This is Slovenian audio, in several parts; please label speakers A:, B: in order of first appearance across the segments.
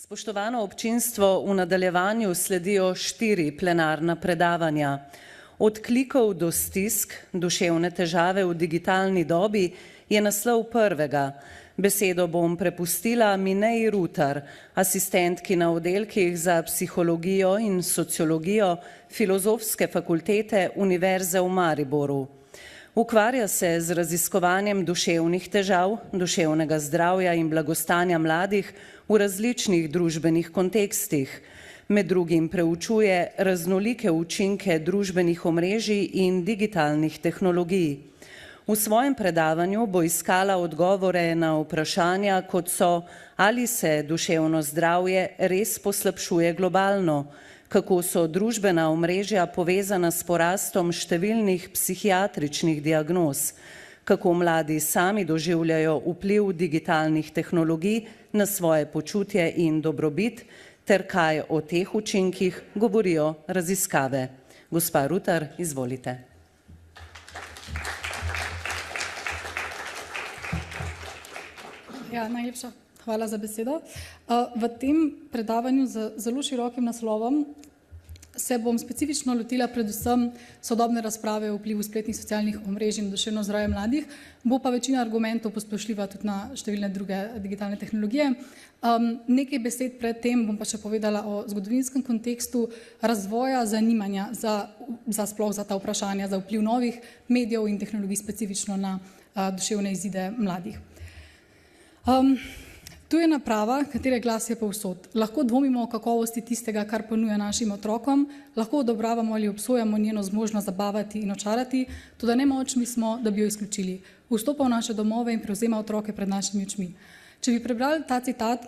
A: Spoštovano občinstvo, v nadaljevanju sledijo 4 plenarna predavanja. Od klikov do stisk, duševne težave v digitalni dobi je naslov prvega. Besedo bom prepustila Mineji Rutar, asistentki na oddelkih za psihologijo in sociologijo Filozofske fakultete Univerze v Mariboru. Ukvarja se z raziskovanjem duševnih težav, duševnega zdravja in blagostanja mladih v različnih družbenih kontekstih. Med drugim preučuje raznolike učinke družbenih omrežij in digitalnih tehnologij. V svojem predavanju bo iskala odgovore na vprašanja, kot so, ali se duševno zdravje res poslabšuje globalno, kako so družbena omrežja povezana s porastom številnih psihiatričnih diagnoz, kako mladi sami doživljajo vpliv digitalnih tehnologij na svoje počutje in dobrobit, ter kaj o teh učinkih govorijo raziskave. Gospa Rutar, izvolite.
B: Ja, najlepša hvala za besedo. V tem predavanju z zelo širokim naslovom se bom specifično lotila predvsem sodobne razprave o vplivu spletnih socialnih omrežij in duševno zdravje mladih, bo pa večina argumentov posplošljiva tudi na številne druge digitalne tehnologije. Nekaj besed pred tem bom pa še povedala o zgodovinskem kontekstu razvoja zanimanja sploh za ta vprašanja, za vpliv novih medijev in tehnologij specifično na duševne izide mladih. Tu je naprava, katere glas je povsod. Lahko dvomimo o kakovosti tistega, kar ponuja našim otrokom, lahko odobravamo ali obsojamo njeno zmožnost zabavati in očarati, toda nemočni smo, da bi jo izključili. Vstopa v naše domove in prevzema otroke pred našimi očmi. Če bi prebrali ta citat,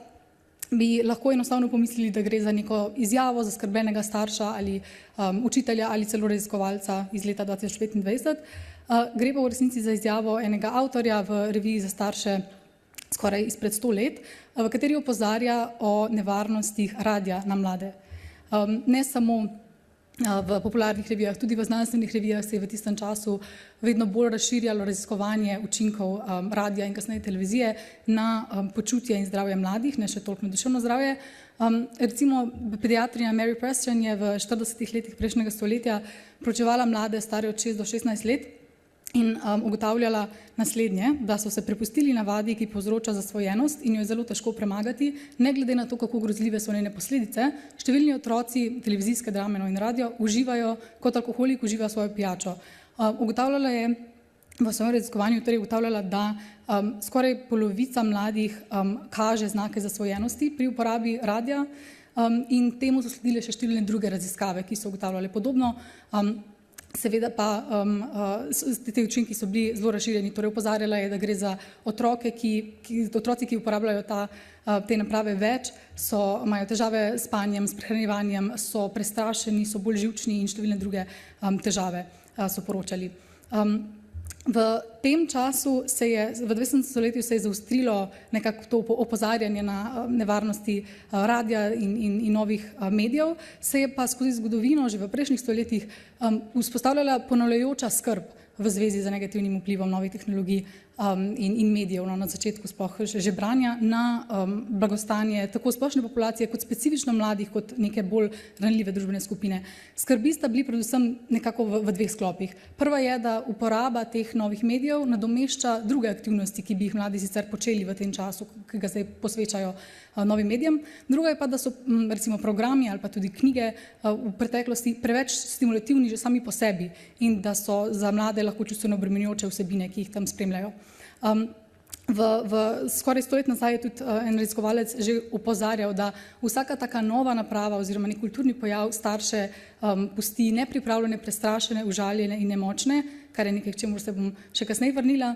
B: bi lahko enostavno pomislili, da gre za neko izjavo zaskrbljenega starša ali učitelja ali celo raziskovalca iz leta 2025. Gre pa v resnici za izjavo enega avtorja v reviji za starše skoraj izpred 100 let, v kateri opozarja o nevarnostih radia na mlade. Ne samo v popularnih revijah, tudi v znanstvenih revijah se je v tistem času vedno bolj razširjalo raziskovanje učinkov radija in kasneje televizije na počutje in zdravje mladih, ne še toliko na duševno zdravje. Recimo pediatrinja Mary Preston je v 40 letih prejšnjega stoletja proučevala mlade stare od 6 do 16 let in ugotavljala naslednje, da so se prepustili navadi, ki povzroča zasvojenost in jo je zelo težko premagati, ne glede na to, kako grozljive so njene posledice. Številni otroci televizijske drame in radio uživajo, kot alkoholik uživa svojo pijačo. Ugotavljala je v svojem raziskovanju, torej ugotavljala, da skoraj polovica mladih kaže znake zasvojenosti pri uporabi radia in temu so sledile še številne druge raziskave, ki so ugotavljale podobno. Seveda pa te učinki so bili zelo razširjeni, torej opozarjala je, da gre za otroci, ki uporabljajo te naprave več, imajo težave s spanjem, s prehranjevanjem, so prestrašeni, so bolj živčni in številne druge težave so poročali. V tem času v 20. stoletju se je zaostrilo nekako to opozarjanje na nevarnosti radia in novih medijev, se je pa skozi zgodovino že v prejšnjih stoletjih vzpostavljala ponavljajoča skrb v zvezi z negativnim vplivom novih tehnologij in medijev, na začetku sploh že branja, na blagostanje tako splošne populacije kot specifično mladih, kot neke bolj ranljive družbene skupine. Skrbi sta bili predvsem nekako v 2 sklopih. Prva je, da uporaba teh novih medijev nadomešča druge aktivnosti, ki bi jih mladi sicer počeli v tem času, ki ga zdaj posvečajo novim medijem. Druga je pa, da so recimo programi ali pa tudi knjige v preteklosti preveč stimulativni že sami po sebi in da so za mlade lahko čustveno obremenjujoče vsebine, ki jih tam spremljajo. Skoraj 100 let nazaj je tudi en raziskovalec že opozarjal, da vsaka taka nova naprava oziroma nek kulturni pojav starše pusti nepripravljene, prestrašene, užaljene in nemočne, kar je nekaj, k čemur se bom še kasneje vrnila.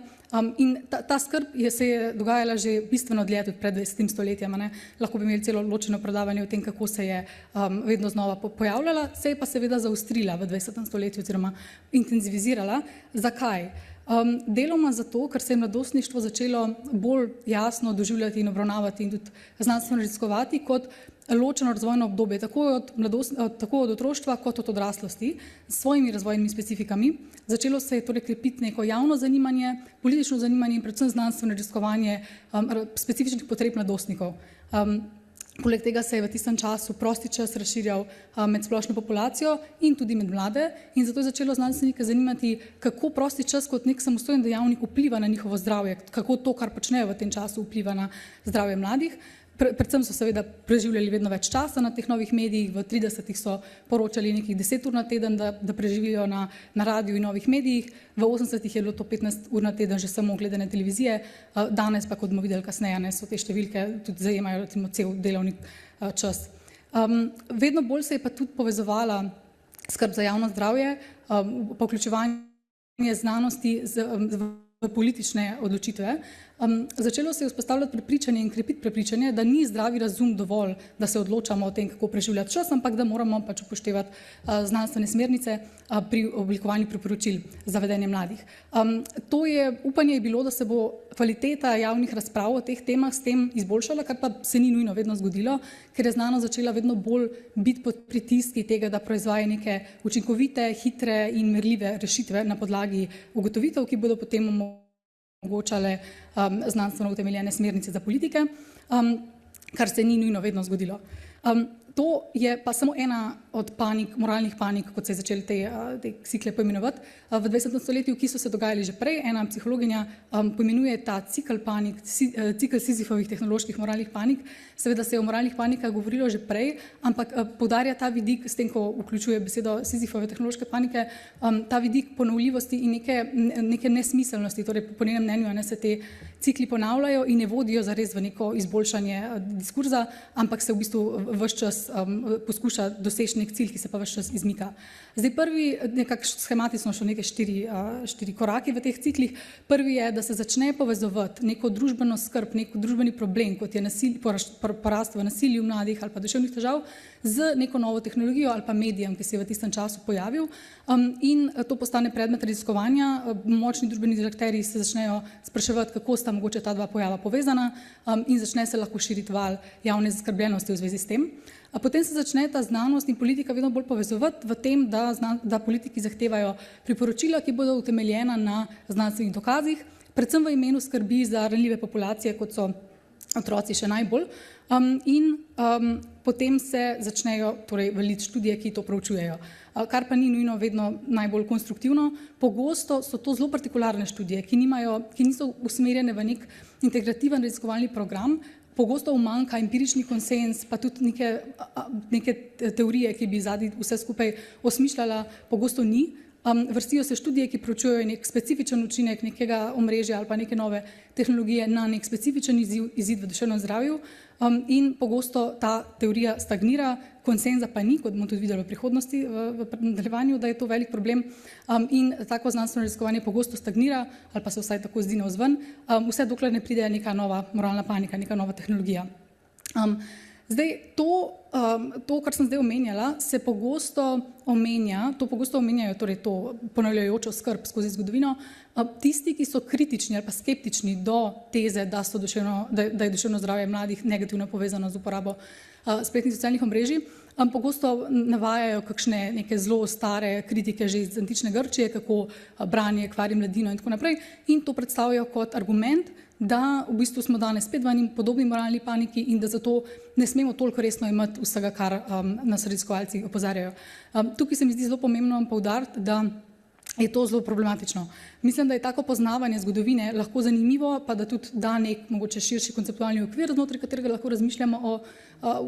B: In ta skrb se je dogajala že bistveno dlje, tudi pred 20. stoletjem. Lahko bi imeli celo ločeno predavanje o tem, kako se je vedno znova pojavljala, se je pa seveda zaostrila v 20. stoletju oziroma intenzivizirala. Zakaj? Deloma zato, ker se je mladostništvo začelo bolj jasno doživljati in obravnavati in tudi znanstveno raziskovati kot ločeno razvojno obdobje, tako od otroštva kot od odraslosti, s svojimi razvojnimi specifikami. Začelo se je torej krepiti neko javno zanimanje, politično zanimanje in predvsem znanstveno raziskovanje specifičnih potreb mladostnikov. Poleg tega se je v tistem času prosti čas razširjal med splošno populacijo in tudi med mlade in zato je začelo znanstvenike zanimati, kako prosti čas kot nek samostojen dejavnik vpliva na njihovo zdravje, kako to, kar počnejo v tem času, vpliva na zdravje mladih. Predvsem so seveda preživljali vedno več časa na teh novih medijih, v 30-ih so poročali nekih 10 ur na teden, da preživijo na radiju in novih medijih, v 80-ih je bilo to 15 ur na teden že samo gledane televizije, danes pa, kot bomo videli kasneje, so te številke tudi zajemajo recimo cel delovni čas. Vedno bolj se je pa tudi povezovala skrb za javno zdravje, pa vključevanje znanosti v politične odločitve. Začelo se je vzpostavljati prepričanje in krepiti prepričanje, da ni zdravi razum dovolj, da se odločamo o tem, kako preživljati čas, ampak da moramo pač upoštevati znanstvene smernice pri oblikovanju priporočil za vedenje mladih. Upanje je bilo, da se bo kvaliteta javnih razprav o teh temah s tem izboljšala, kar pa se ni nujno vedno zgodilo, ker je znanost začela vedno bolj biti pod pritiski tega, da proizvaja neke učinkovite, hitre in merljive rešitve na podlagi ugotovitev, ki bodo potem omogočale znanstveno utemeljene smernice za politike, kar se ni nujno vedno zgodilo. To je pa samo ena od panik, moralnih panik, kot se je začeli te cikle poimenovati v 20. stoletju, ki so se dogajali že prej. Ena psihologinja poimenuje ta cikl panik, cikl Sizifovih tehnoloških moralnih panik. Seveda se je o moralnih panikah govorilo že prej, ampak poudarja ta vidik, s tem, ko vključuje besedo Sizifove tehnološke panike, ta vidik ponovljivosti in neke nesmiselnosti, torej po njenem mnenju se te cikli ponavljajo in ne vodijo zares v neko izboljšanje diskurza, ampak se v bistvu ves čas poskuša doseči nek cilj, ki se pa ves čas izmika. Zdaj prvi, nekako schematično še neke štiri koraki v teh ciklih. Prvi je, da se začne povezovati neko družbeno skrb, neko družbeni problem, kot je porast v nasilju mladih ali pa duševnih težav, z neko novo tehnologijo ali pa medijem, ki se je v tistem času pojavil, in to postane predmet raziskovanja. Močni družbeni akterji se začnejo spraševati, kako sta mogoče ta dva pojava povezana, in začne se lahko širiti val javne zaskrbljenosti v zvezi s tem. Potem se začne ta znanost in politika vedno bolj povezovati v tem, da politiki zahtevajo priporočila, ki bodo utemeljena na znanstvenih dokazih, predvsem v imenu skrbi za ranljive populacije, kot so otroci še najbolj, in potem se začnejo valiti študije, ki to proučujejo, kar pa ni nujno vedno najbolj konstruktivno. Pogosto so to zelo partikularne študije, ki niso usmerjene v nek integrativen raziskovalni program, pogosto umanjka empirični konsens, pa tudi neke teorije, ki bi zadnji vse skupaj osmišljala, pogosto ni. Vrstijo se študije, ki proučujejo nek specifičen učinek nekega omrežja ali pa neke nove tehnologije na nek specifičen izid v duševnem zdravju, in pogosto ta teorija stagnira, konsenza pa ni, kot bomo tudi videli v prihodnosti v nadaljevanju, da je to velik problem, in tako znanstveno raziskovanje pogosto stagnira ali pa se vsaj tako zdi navzven, vse dokler ne pride neka nova moralna panika, neka nova tehnologija. Zdaj, to, kar sem zdaj omenjala, se pogosto omenjajo, torej to ponavljajočo skrb skozi zgodovino, tisti, ki so kritični ali pa skeptični do teze, da je duševno zdravje mladih negativno povezano z uporabo spletnih socialnih omrežij, pogosto navajajo kakšne neke zelo stare kritike že iz antične Grčije, kako branje kvari mladino in tako naprej, in to predstavljajo kot argument, da v bistvu smo danes spet v eni podobni moralni paniki in da zato ne smemo toliko resno imeti vsega, kar nas raziskovalci opozarjajo. Tukaj se mi zdi zelo pomembno poudariti, da je to zelo problematično. Mislim, da je tako poznavanje zgodovine lahko zanimivo, pa da tudi da nek mogoče širši konceptualni okvir, znotraj katerega lahko razmišljamo o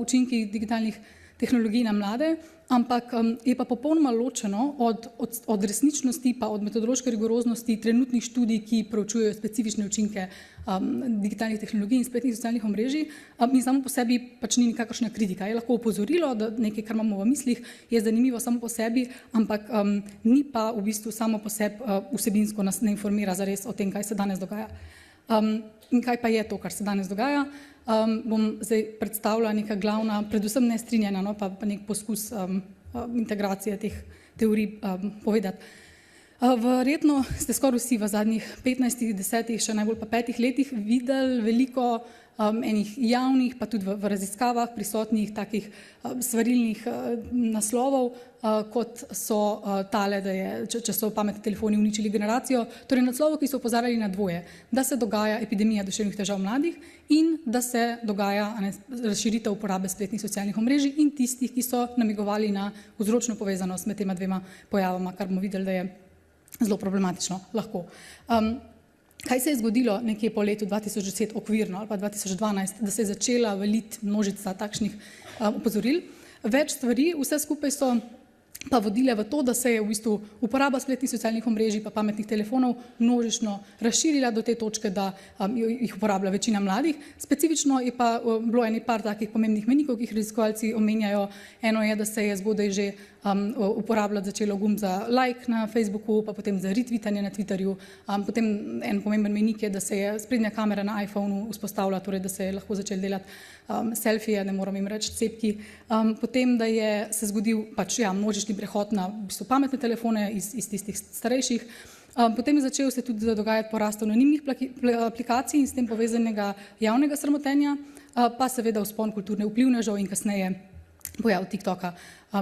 B: učinkih digitalnih tehnologij na mlade, ampak je pa popolnoma ločeno od resničnosti pa od metodološke rigoroznosti trenutnih študij, ki proučujejo specifične učinke digitalnih tehnologij in spletnih socialnih omrežij, in samo po sebi pač ni nikakršna kritika. Je lahko opozorilo, da nekaj, kar imamo v mislih, je zanimivo samo po sebi, ampak ni pa v bistvu samo po sebi vsebinsko nas ne informira zares o tem, kaj se danes dogaja. In kaj pa je to, kar se danes dogaja? Bom zdaj predstavila neka glavna, predvsem nestrinjena, pa nek poskus integracije teh teorij povedati. Verjetno ste skoraj vsi v zadnjih 15, 10, še najbolj pa 5 letih videli veliko enih javnih, pa tudi v raziskavah prisotnih takih svarilnih naslovov, kot so tale, da če so pametni telefoni uničili generacijo. Torej naslovov, ki so opozarjali na dvoje, da se dogaja epidemija duševnih težav mladih in da se dogaja razširitev uporabe spletnih socialnih omrežij in tistih, ki so namigovali na vzročno povezanost med tema dvema pojavama, kar bomo videli, da je zelo problematično lahko. Kaj se je zgodilo nekje po letu 2010 okvirno ali pa 2012, da se je začela valiti množica takšnih opozoril? Več stvari, vse skupaj so pa vodile v to, da se je v bistvu uporaba spletnih socialnih omrežij pa pametnih telefonov množično razširila do te točke, da jih uporablja večina mladih. Specifično je pa bilo eni par takih pomembnih menikov, ki jih raziskovalci omenjajo. Eno je, da se je zgodaj že uporabljati začelo gumb za like na Facebooku, pa potem za retweetanje na Twitterju. Potem en pomemben menik je, da se je sprednja kamera na iPhonu vzpostavila, torej da se je lahko začel delati selfije, ne moram jim reči cepki. Potem, da je se zgodil množični prehod na v bistvu pametne telefone iz tistih starejših. Potem je začel se tudi dogajati porast anonimnih aplikacij in s tem povezanega javnega sramotenja, pa seveda vzpon kulturne vplivnežev in kasneje pojav TikToka.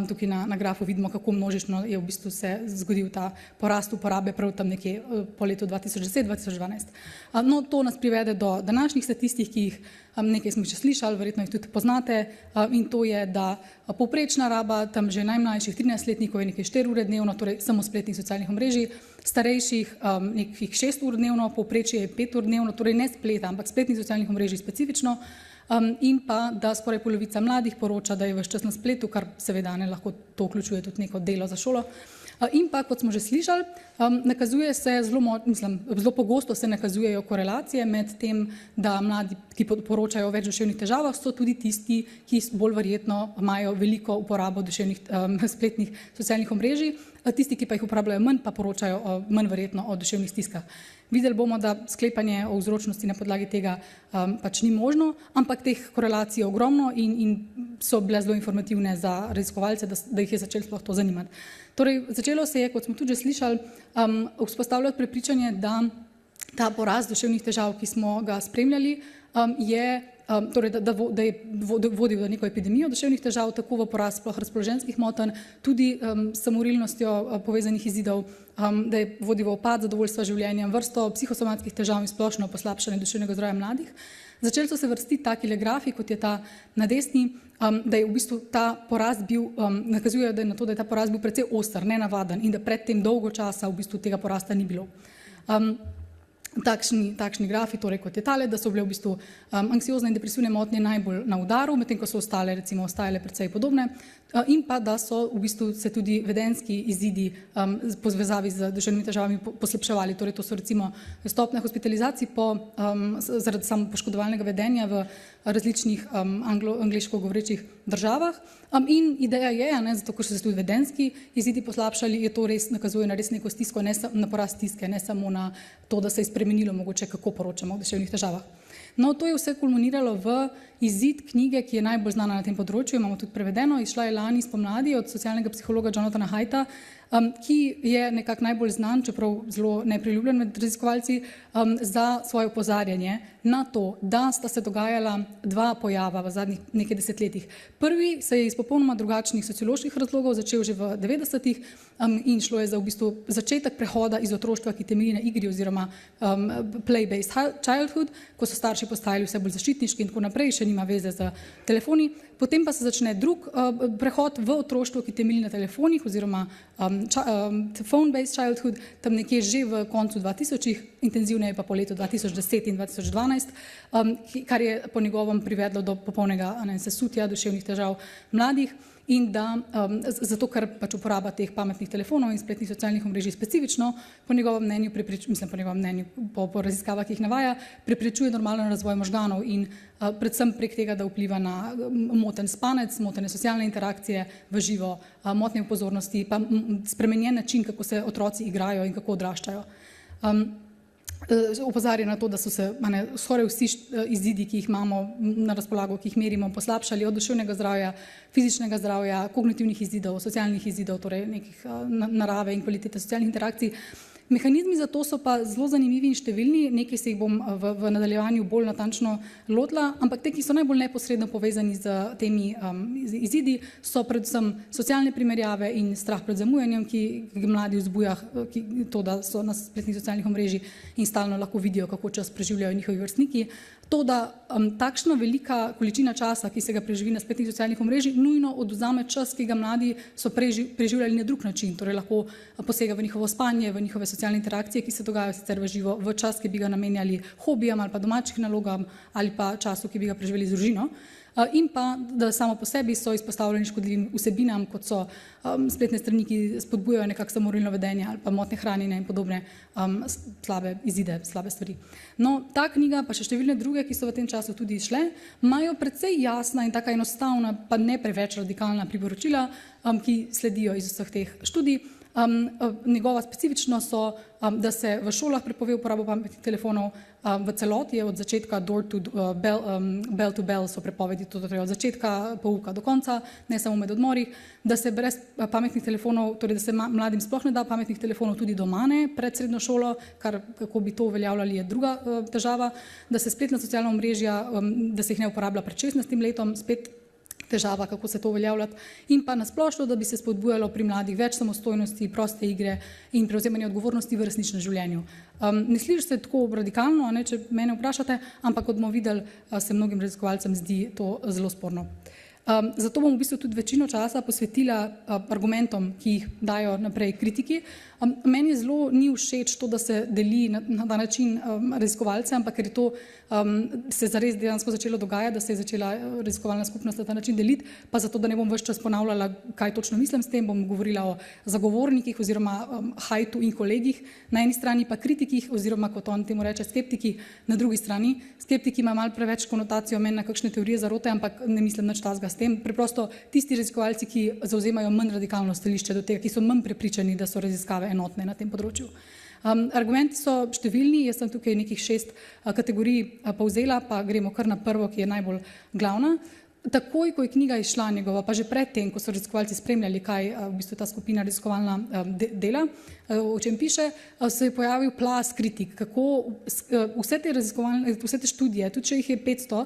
B: Tukaj na grafu vidimo, kako množično je v bistvu se zgodil ta porast uporabe prav tam nekje po letu 2010-2012. No, to nas privede do današnjih statistik, ki jih nekaj smo še slišali, verjetno jih tudi poznate, in to je, da povprečna raba tam že najmlajših 13-letnikov je nekaj 4 ure dnevno, torej samo spletnih socialnih omrežij, starejših nekih 6 ur dnevno, povprečje je 5 ur dnevno, torej ne spleta, ampak spletnih socialnih omrežij specifično. In pa, da skoraj polovica mladih poroča, da je ves čas na spletu, kar seveda lahko to vključuje tudi neko delo za šolo. In pa, kot smo že slišali, nakazuje se zelo pogosto se nakazujejo korelacije med tem, da mladi, ki poročajo o več duševnih težavah, so tudi tisti, ki bolj verjetno imajo veliko uporabo spletnih socialnih omrežij, tisti, ki pa jih uporabljajo manj, pa poročajo manj verjetno o duševnih stiskah. Videli bomo, da sklepanje o vzročnosti na podlagi tega pač ni možno, ampak teh korelacij je ogromno in so bile zelo informativne za raziskovalce, da jih je začelo sploh to zanimati. Torej, začelo se je, kot smo tudi že slišali, vzpostavljati prepričanje, da ta porast duševnih težav, ki smo ga spremljali, da je vodil v neko epidemijo duševnih težav, tako v porast sploh razpoloženjskih motenj, tudi samomorilnostjo povezanih izidov, da je vodil v upad zadovoljstva življenjem, vrsto psihosomatskih težav in splošno poslabšanje duševnega zdravja mladih. Začeli so se vrstiti takile grafi, kot je ta na desni, da je v bistvu ta porast bil, nakazujejo na to, da je ta porast bil precej oster, nenavaden in da predtem dolgo časa v bistvu tega porasta ni bilo. Takšni grafi, torej kot je tale, da so bile v bistvu anksiozne in depresivne motnje najbolj na udaru, medtem ko so ostale ostajale precej podobne, in pa da so v bistvu se tudi vedenjski izidi po zvezavi z duševnimi težavami poslabševali. Torej to so recimo stopnje hospitalizacij zaradi samopoškodovalnega vedenja v različnih angleško govorečih državah. In ideja je, zato ker so se tudi vedenjski izidi poslabšali, je to res nakazuje na res neko stisko, na porast stiske, ne samo na to, da se je spremenilo mogoče, kako poročamo o duševnih težavah. No, to je vse kulminiralo v izid knjige, ki je najbolj znana na tem področju, imamo tudi prevedeno, izšla je lani spomladi od socialnega psihologa Jonathana Haidta, ki je nekako najbolj znan, čeprav zelo nepriljubljen med raziskovalci, za svoje opozarjanje na to, da sta se dogajala dva pojava v zadnjih nekaj desetletjih. Prvi se je iz popolnoma drugačnih socioloških razlogov začel že v 90-ih in šlo je za v bistvu začetek prehoda iz otroštva, ki temelji na igri oziroma play-based childhood, ko so starši postajali vse bolj zaščitniški in tako naprej, še nima veze z telefoni. Potem pa se začne drug prehod v otroštvo, ki temelji na telefonih oziroma phone-based childhood, tam nekje že v koncu 2000-ih, intenzivneje pa po letu 2010 in 2012, kar je po njegovem privedlo do popolnega sesutja duševnih težav mladih. In da zato, ker pač uporaba teh pametnih telefonov in spletnih socialnih omrežij specifično, po njegovem mnenju, po raziskavah, ki jih navaja, preprečuje normalen razvoj možganov in predvsem prek tega, da vpliva na moten spanec, motene socialne interakcije v živo, motnje v pozornosti, pa spremenjen način, kako se otroci igrajo in kako odraščajo. opozarja na to, da so se skoraj vsi izidi, ki jih imamo na razpolago, ki jih merimo, poslabšali od duševnega zdravja, fizičnega zdravja, kognitivnih izidov, socialnih izidov, torej nekih narave in kvalitete socialnih interakcij. Mehanizmi za to so pa zelo zanimivi in številni, nekaj se jih bom v nadaljevanju bolj natančno lotila, ampak te, ki so najbolj neposredno povezani z temi izidi, so predvsem socialne primerjave in strah pred zamujanjem, ki mladi vzbuja to, da so na spletnih socialnih omrežjih in stalno lahko vidijo, kako čas preživljajo njihovi vrstniki. To, da takšna velika količina časa, ki se ga preživi na spletnih socialnih omrežjih, nujno odvzame čas, ki ga mladi so preživljali na drug način, torej lahko posega v njihovo spanje, v njihove socialne interakcije, ki se dogajajo sicer v živo, v čas, ki bi ga namenjali hobijam ali pa domačih nalogam ali pa času, ki bi ga preživeli z družino. In pa, da samo po sebi so izpostavljeni škodljivim vsebinam, kot so spletne strani, ki spodbujajo nekako samomorilno vedenje ali pa motnje hranjenja in podobne slabe izide, slabe stvari. No, ta knjiga, pa še številne druge, ki so v tem času tudi izšle, imajo precej jasna in taka enostavna, pa ne preveč radikalna priporočila, ki sledijo iz vseh teh študij. Njegova specifičnost so, da se v šolah prepove uporabo pametnih telefonov v celoti, od začetka bell to bell so prepovedi, torej od začetka pouka do konca, ne samo med odmorih, da se brez pametnih telefonov, torej da se mladim sploh ne da pametnih telefonov tudi doma, ne pred srednjo šolo, kako bi to uveljavljali je druga težava, da se spletna socialna omrežja, da se jih ne uporablja pred 16 letom, spet težava, kako se to uveljavljati, in pa nasplošno, da bi se spodbujalo pri mladih več samostojnosti, proste igre in prevzemanje odgovornosti v resničnem življenju. Ne sliši se tako radikalno, ne, če mene vprašate, ampak kot bomo videli, se mnogim raziskovalcem zdi to zelo sporno. Zato bom v bistvu tudi večino časa posvetila argumentom, ki jih dajo naprej kritiki. Meni zelo ni všeč to, da se deli na ta način raziskovalce, ampak ker je to se zares dejansko začelo dogajati, da se je začela raziskovalna skupnost na ta način deliti, pa zato, da ne bom ves čas ponavljala, kaj točno mislim s tem, bom govorila o zagovornikih oziroma hajtu in kolegih na eni strani, pa kritikih oziroma, kot on temu reče, skeptiki na drugi strani. Skeptiki ima malo preveč konotacijo meni na kakšne teorije zarote, ampak ne mislim nič takega s tem. Preprosto tisti raziskovalci, ki zauzemajo manj radikalno stališče do tega, ki so manj prepričani, da so raziskave enotne na tem področju. Argumenti so številni, jaz sem tukaj nekih 6 kategorij povzela, pa gremo kar na prvo, ki je najbolj glavna. Takoj, ko je knjiga izšla njegova, pa že predtem, ko so raziskovalci spremljali, kaj v bistvu ta skupina raziskovalna dela, o čem piše, se je pojavil plaz kritik, kako vse te študije, tudi če jih je 500,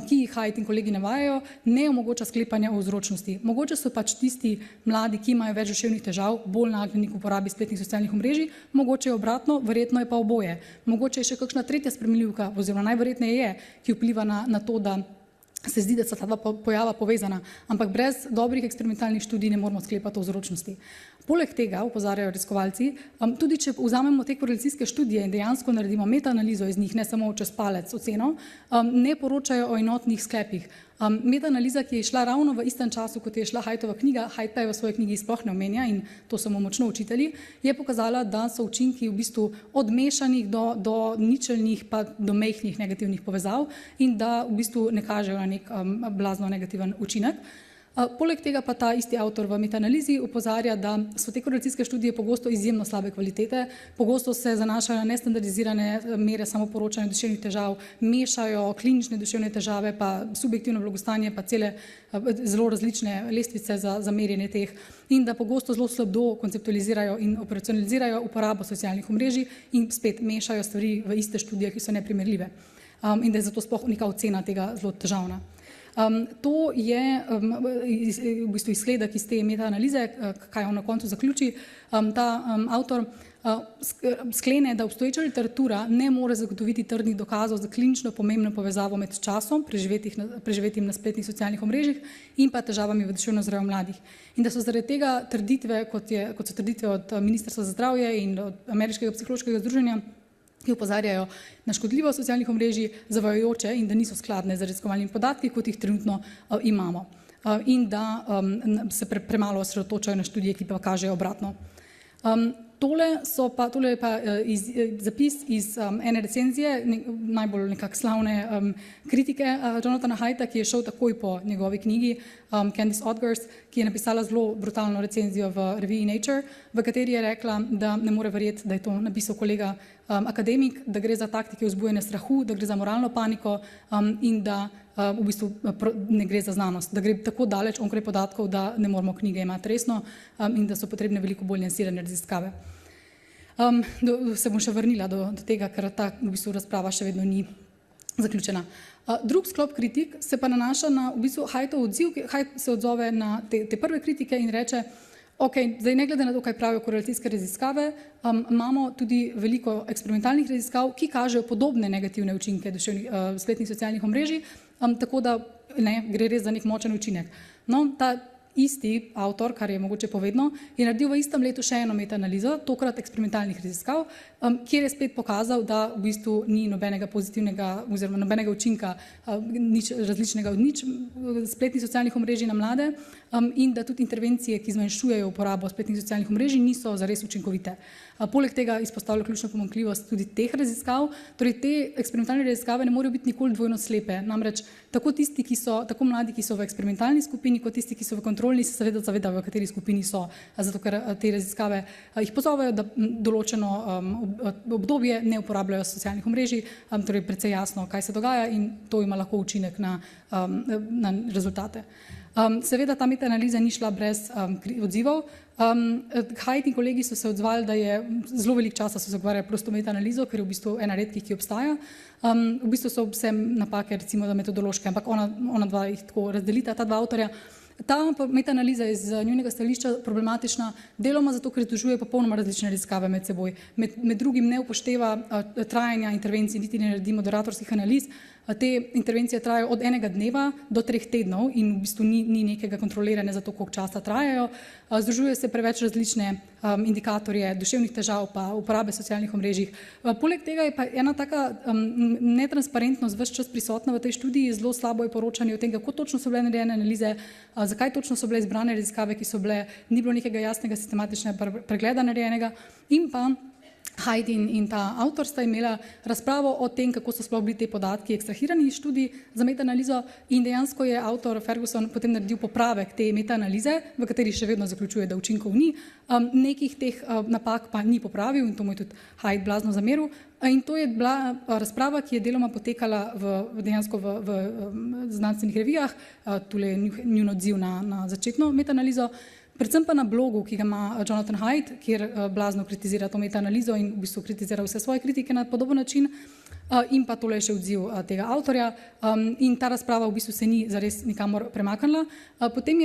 B: ki jih Haidt in kolegi navajajo, ne omogoča sklepanja o vzročnosti. Mogoče so pač tisti mladi, ki imajo več duševnih težav, bolj nagnjeni k uporabi spletnih socialnih omrežij, mogoče je obratno, verjetno je pa oboje. Mogoče je še kakšna tretja spremenljivka, oziroma najverjetneje je, ki vpliva na to, da se zdi, da so ta dva pojava povezana, ampak brez dobrih eksperimentalnih študij ne moramo sklepati o vzročnosti. Poleg tega, opozarjajo raziskovalci, tudi če vzamemo te korelacijske študije in dejansko naredimo metaanalizo iz njih, ne samo čez palec oceno, ne poročajo o enotnih sklepih. Metaanaliza, ki je šla ravno v istem času, kot je šla Haidtova knjiga, Haidt pa je v svoji knjigi sploh ne omenja in to so mu močno učitelji, je pokazala, da so učinki v bistvu od mešanih do ničelnih pa do majhnih negativnih povezav in da v bistvu ne kažejo na nek blazno negativen učinek. Poleg tega pa ta isti avtor v metaanalizi opozarja, da so te korelacijske študije pogosto izjemno slabe kvalitete, pogosto se zanašajo na nestandardizirane mere samoporočanja duševnih težav, mešajo klinične duševne težave, pa subjektivno blagostanje, pa cele zelo različne lestvice za merjenje teh in da pogosto zelo slabo konceptualizirajo in operacionalizirajo uporabo socialnih omrežij in spet mešajo stvari v iste študije, ki so neprimerljive. In da je zato sploh neka ocena tega zelo težavna. To je v bistvu izsledek iz te metaanalize, kaj on na koncu zaključi. Ta avtor sklene, da obstoječa literatura ne more zagotoviti trdnih dokazov za klinično pomembno povezavo med časom, preživetim na spletnih socialnih omrežjih in pa težavami v duševnem zdravju mladih. In da so zaradi tega trditve, kot so trditve od Ministrstva za zdravje in od Ameriškega psihološkega združenja, ki opozarjajo na škodljivost socialnih omrežij, zavajajoče in da niso skladne z raziskovalnimi podatki, kot jih trenutno imamo. In da se premalo osredotočajo na študije, ki pa kažejo obratno. Tole je pa zapis iz ene recenzije, najbolj nekako slavne kritike Jonathana Haidta, ki je šel takoj po njegovi knjigi Candice Odgers, ki je napisala zelo brutalno recenzijo v reviji Nature, v kateri je rekla, da ne more verjeti, da je to napisal kolega akademik, da gre za taktike vzbujanja strahu, da gre za moralno paniko in da v bistvu ne gre za znanost, da gre tako daleč onkraj podatkov, da ne moramo knjige imati resno in da so potrebne veliko bolj niansirane raziskave. Se bom še vrnila do tega, ker ta v bistvu razprava še vedno ni zaključena. Drug sklop kritik se pa nanaša na v bistvu Haidtov odziv, Haidt se odzove na te prve kritike in reče, ok, zdaj ne glede na to, kaj pravijo korelacijske raziskave, imamo tudi veliko eksperimentalnih raziskav, ki kažejo podobne negativne učinke spletnih socialnih omrežij, tako da gre res za nek močen učinek. No, ta isti avtor, kar je mogoče povedno, je naredil v istem letu še eno metaanalizo, tokrat eksperimentalnih raziskav, kjer je spet pokazal, da v bistvu ni nobenega pozitivnega oziroma nobenega učinka, nič različnega od nič spletnih socialnih omrežij na mlade in da tudi intervencije, ki zmanjšujejo uporabo spletnih socialnih omrežij, niso zares učinkovite. Poleg tega izpostavlja ključno pomanjkljivost tudi teh raziskav, torej te eksperimentalne raziskave ne morejo biti nikoli dvojno slepe, namreč tako tisti, tako mladi, ki so v eksperimentalni skupini, kot tisti, ki so v kontrolni, se seveda zavedajo, v kateri skupini so, zato ker te raziskave jih pozovejo, da določeno obdobje ne uporabljajo socialnih omrežij, torej precej jasno, kaj se dogaja in to ima lahko učinek na rezultate. Seveda ta metaanaliza ni šla brez odzivov. Haidt in kolegi so se odzvali, da je zelo veliko časa so se ukvarjali prosto metaanalizo, ker je v bistvu ena redkih, ki obstaja. V bistvu so vse napake, recimo da metodološke, ampak ona dva jih tako razdelita, ta dva avtorja. Ta metaanaliza je z njunega stališča problematična, deloma zato, ker združuje popolnoma različne raziskave med seboj. Med drugim ne upošteva trajanja intervencij, niti ne naredi moderatorskih analiz. Te intervencije trajajo od enega dneva do 3 tednov in v bistvu ni nekega kontroliranja za to, koliko časa trajajo. Združuje se preveč različne indikatorje duševnih težav pa uporabe socialnih omrežij. Poleg tega je pa ena taka netransparentnost ves čas prisotna v tej študiji, zelo slabo je poročanje o tem, kako točno so bile narejene analize, zakaj točno so bile izbrane raziskave, ki so bile, ni bilo nekega jasnega sistematičnega pregleda narejenega in pa Haidt in ta avtor sta imela razpravo o tem, kako so sploh bili te podatki ekstrahirani iz študij za metaanalizo in dejansko je avtor Ferguson potem naredil popravek te metaanalize, v kateri še vedno zaključuje, da učinkov ni, nekih teh napak pa ni popravil in to mu je tudi Haidt blazno zameril. In to je bila razprava, ki je deloma potekala dejansko v znanstvenih revijah, tule je njun odziv na začetno metaanalizo, predvsem pa na blogu, ki ga ima Jonathan Haidt, kjer blazno kritizira to metaanalizo in v bistvu kritizira vse svoje kritike na podoben način in pa tole je še odziv tega avtorja in ta razprava v bistvu se ni zares nikamor premaknila. Potem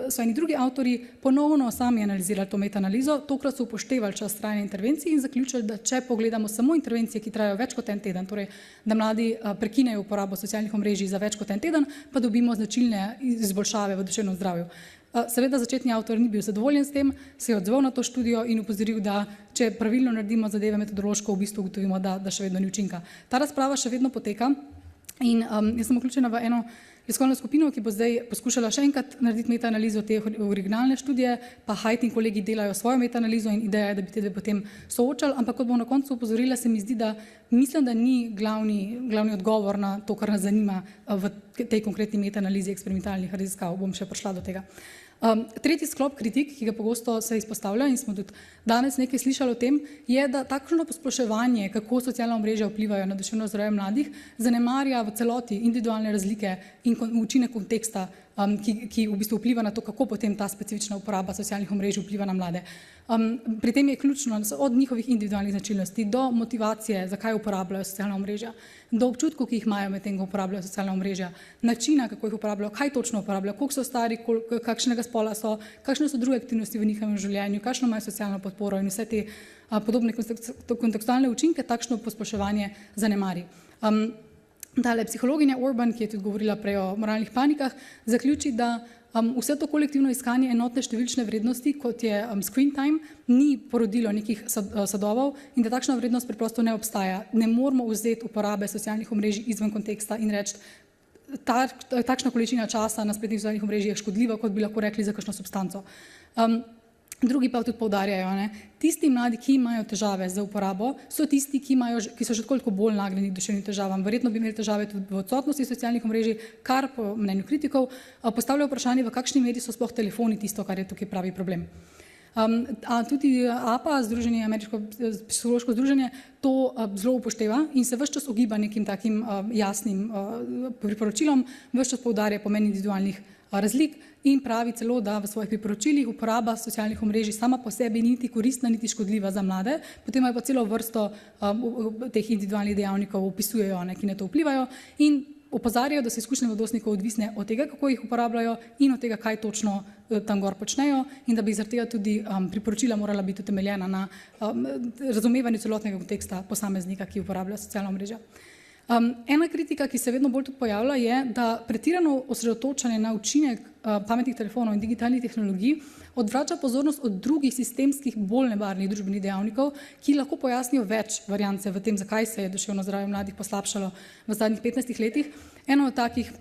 B: so eni drugi avtorji ponovno sami analizirali to metaanalizo, tokrat so upoštevali čas trajanja intervencij in zaključili, da če pogledamo samo intervencije, ki trajajo več kot en teden, torej da mladi prekinejo uporabo socialnih omrežij za več kot en teden, pa dobimo značilne izboljšave v duševnem zdravju. Seveda začetni avtor ni bil zadovoljen s tem, se je odzval na to študijo in opozoril, da če pravilno naredimo zadeve metodološko, v bistvu ugotovimo, da še vedno ni učinka. Ta razprava še vedno poteka in jaz sem vključena v eno raziskovalno skupino, ki bo zdaj poskušala še enkrat narediti metaanalizo te originalne študije, pa Haidt in kolegi delajo svojo metaanalizo in ideja je, da bi te dve potem soočali, ampak kot bom na koncu opozorila, se mi zdi, da mislim, da ni glavni odgovor na to, kar nas zanima v tej konkretni metaanalizi eksperimentalnih raziskav. Bom še prišla do tega. Tretji sklop kritik, ki ga pogosto se izpostavlja in smo tudi danes nekaj slišali o tem, je, da takšno posploševanje, kako socialna omrežja vplivajo na duševno zdravje mladih, zanemarja v celoti individualne razlike in učinek konteksta, ki v bistvu vpliva na to, kako potem ta specifična uporaba socialnih omrežij vpliva na mlade. Pri tem je ključno od njihovih individualnih značilnosti do motivacije, zakaj uporabljajo socialna omrežja, do občutkov, ki jih imajo med tem, ko uporabljajo socialna omrežja, načina, kako jih uporabljajo, kaj točno uporabljajo, koliko so stari, kakšnega spola so, kakšne so druge aktivnosti v njihovem življenju, kakšno imajo socialno podporo in vse te podobne kontekstualne učinke takšno posploševanje zanemari. Tale psihologinja Orban, ki je tudi govorila prej o moralnih panikah, zaključi, da vse to kolektivno iskanje enotne številčne vrednosti, kot je screen time, ni porodilo nekih sadovov in da takšna vrednost preprosto ne obstaja. Ne moramo vzeti uporabe socialnih omrežij izven konteksta in reči, takšna količina časa na spletnih socialnih omrežjih je škodljiva, kot bi lahko rekli za kakšno substanco. Drugi pa tudi poudarjajo, tisti mladi, ki imajo težave z uporabo, so tisti, ki so še toliko bolj nagnjeni k duševnim težavam. Verjetno bi imeli težave tudi v odsotnosti socialnih omrežij, kar po mnenju kritikov postavlja vprašanje, v kakšni meri so sploh telefoni tisto, kar je tukaj pravi problem. Tudi APA, Združenje, Ameriško psihološko združenje, to zelo upošteva in se ves čas ogiba nekim takim jasnim priporočilom, ves čas poudarja pomen individualnih razlik in pravi celo, da v svojih priporočilih uporaba socialnih omrežij sama po sebi niti koristna, niti škodljiva za mlade, potem imajo pa celo vrsto teh individualnih dejavnikov opisujejo, ki na to vplivajo in opozarjajo, da so izkušnje mladostnikov odvisne od tega, kako jih uporabljajo in od tega, kaj točno tam gor počnejo in da bi zaradi tega tudi priporočila morala biti utemeljena na razumevanju celotnega konteksta posameznika, ki uporablja socialna omrežja. Ena kritika, ki se vedno bolj tudi pojavlja, je, da pretirano osredotočanje na učinek pametnih telefonov in digitalnih tehnologij odvrača pozornost od drugih sistemskih, bolj nevarnih družbenih dejavnikov, ki lahko pojasnijo več variance v tem, zakaj se je duševno zdravje mladih poslabšalo v zadnjih 15 letih. Eno od takih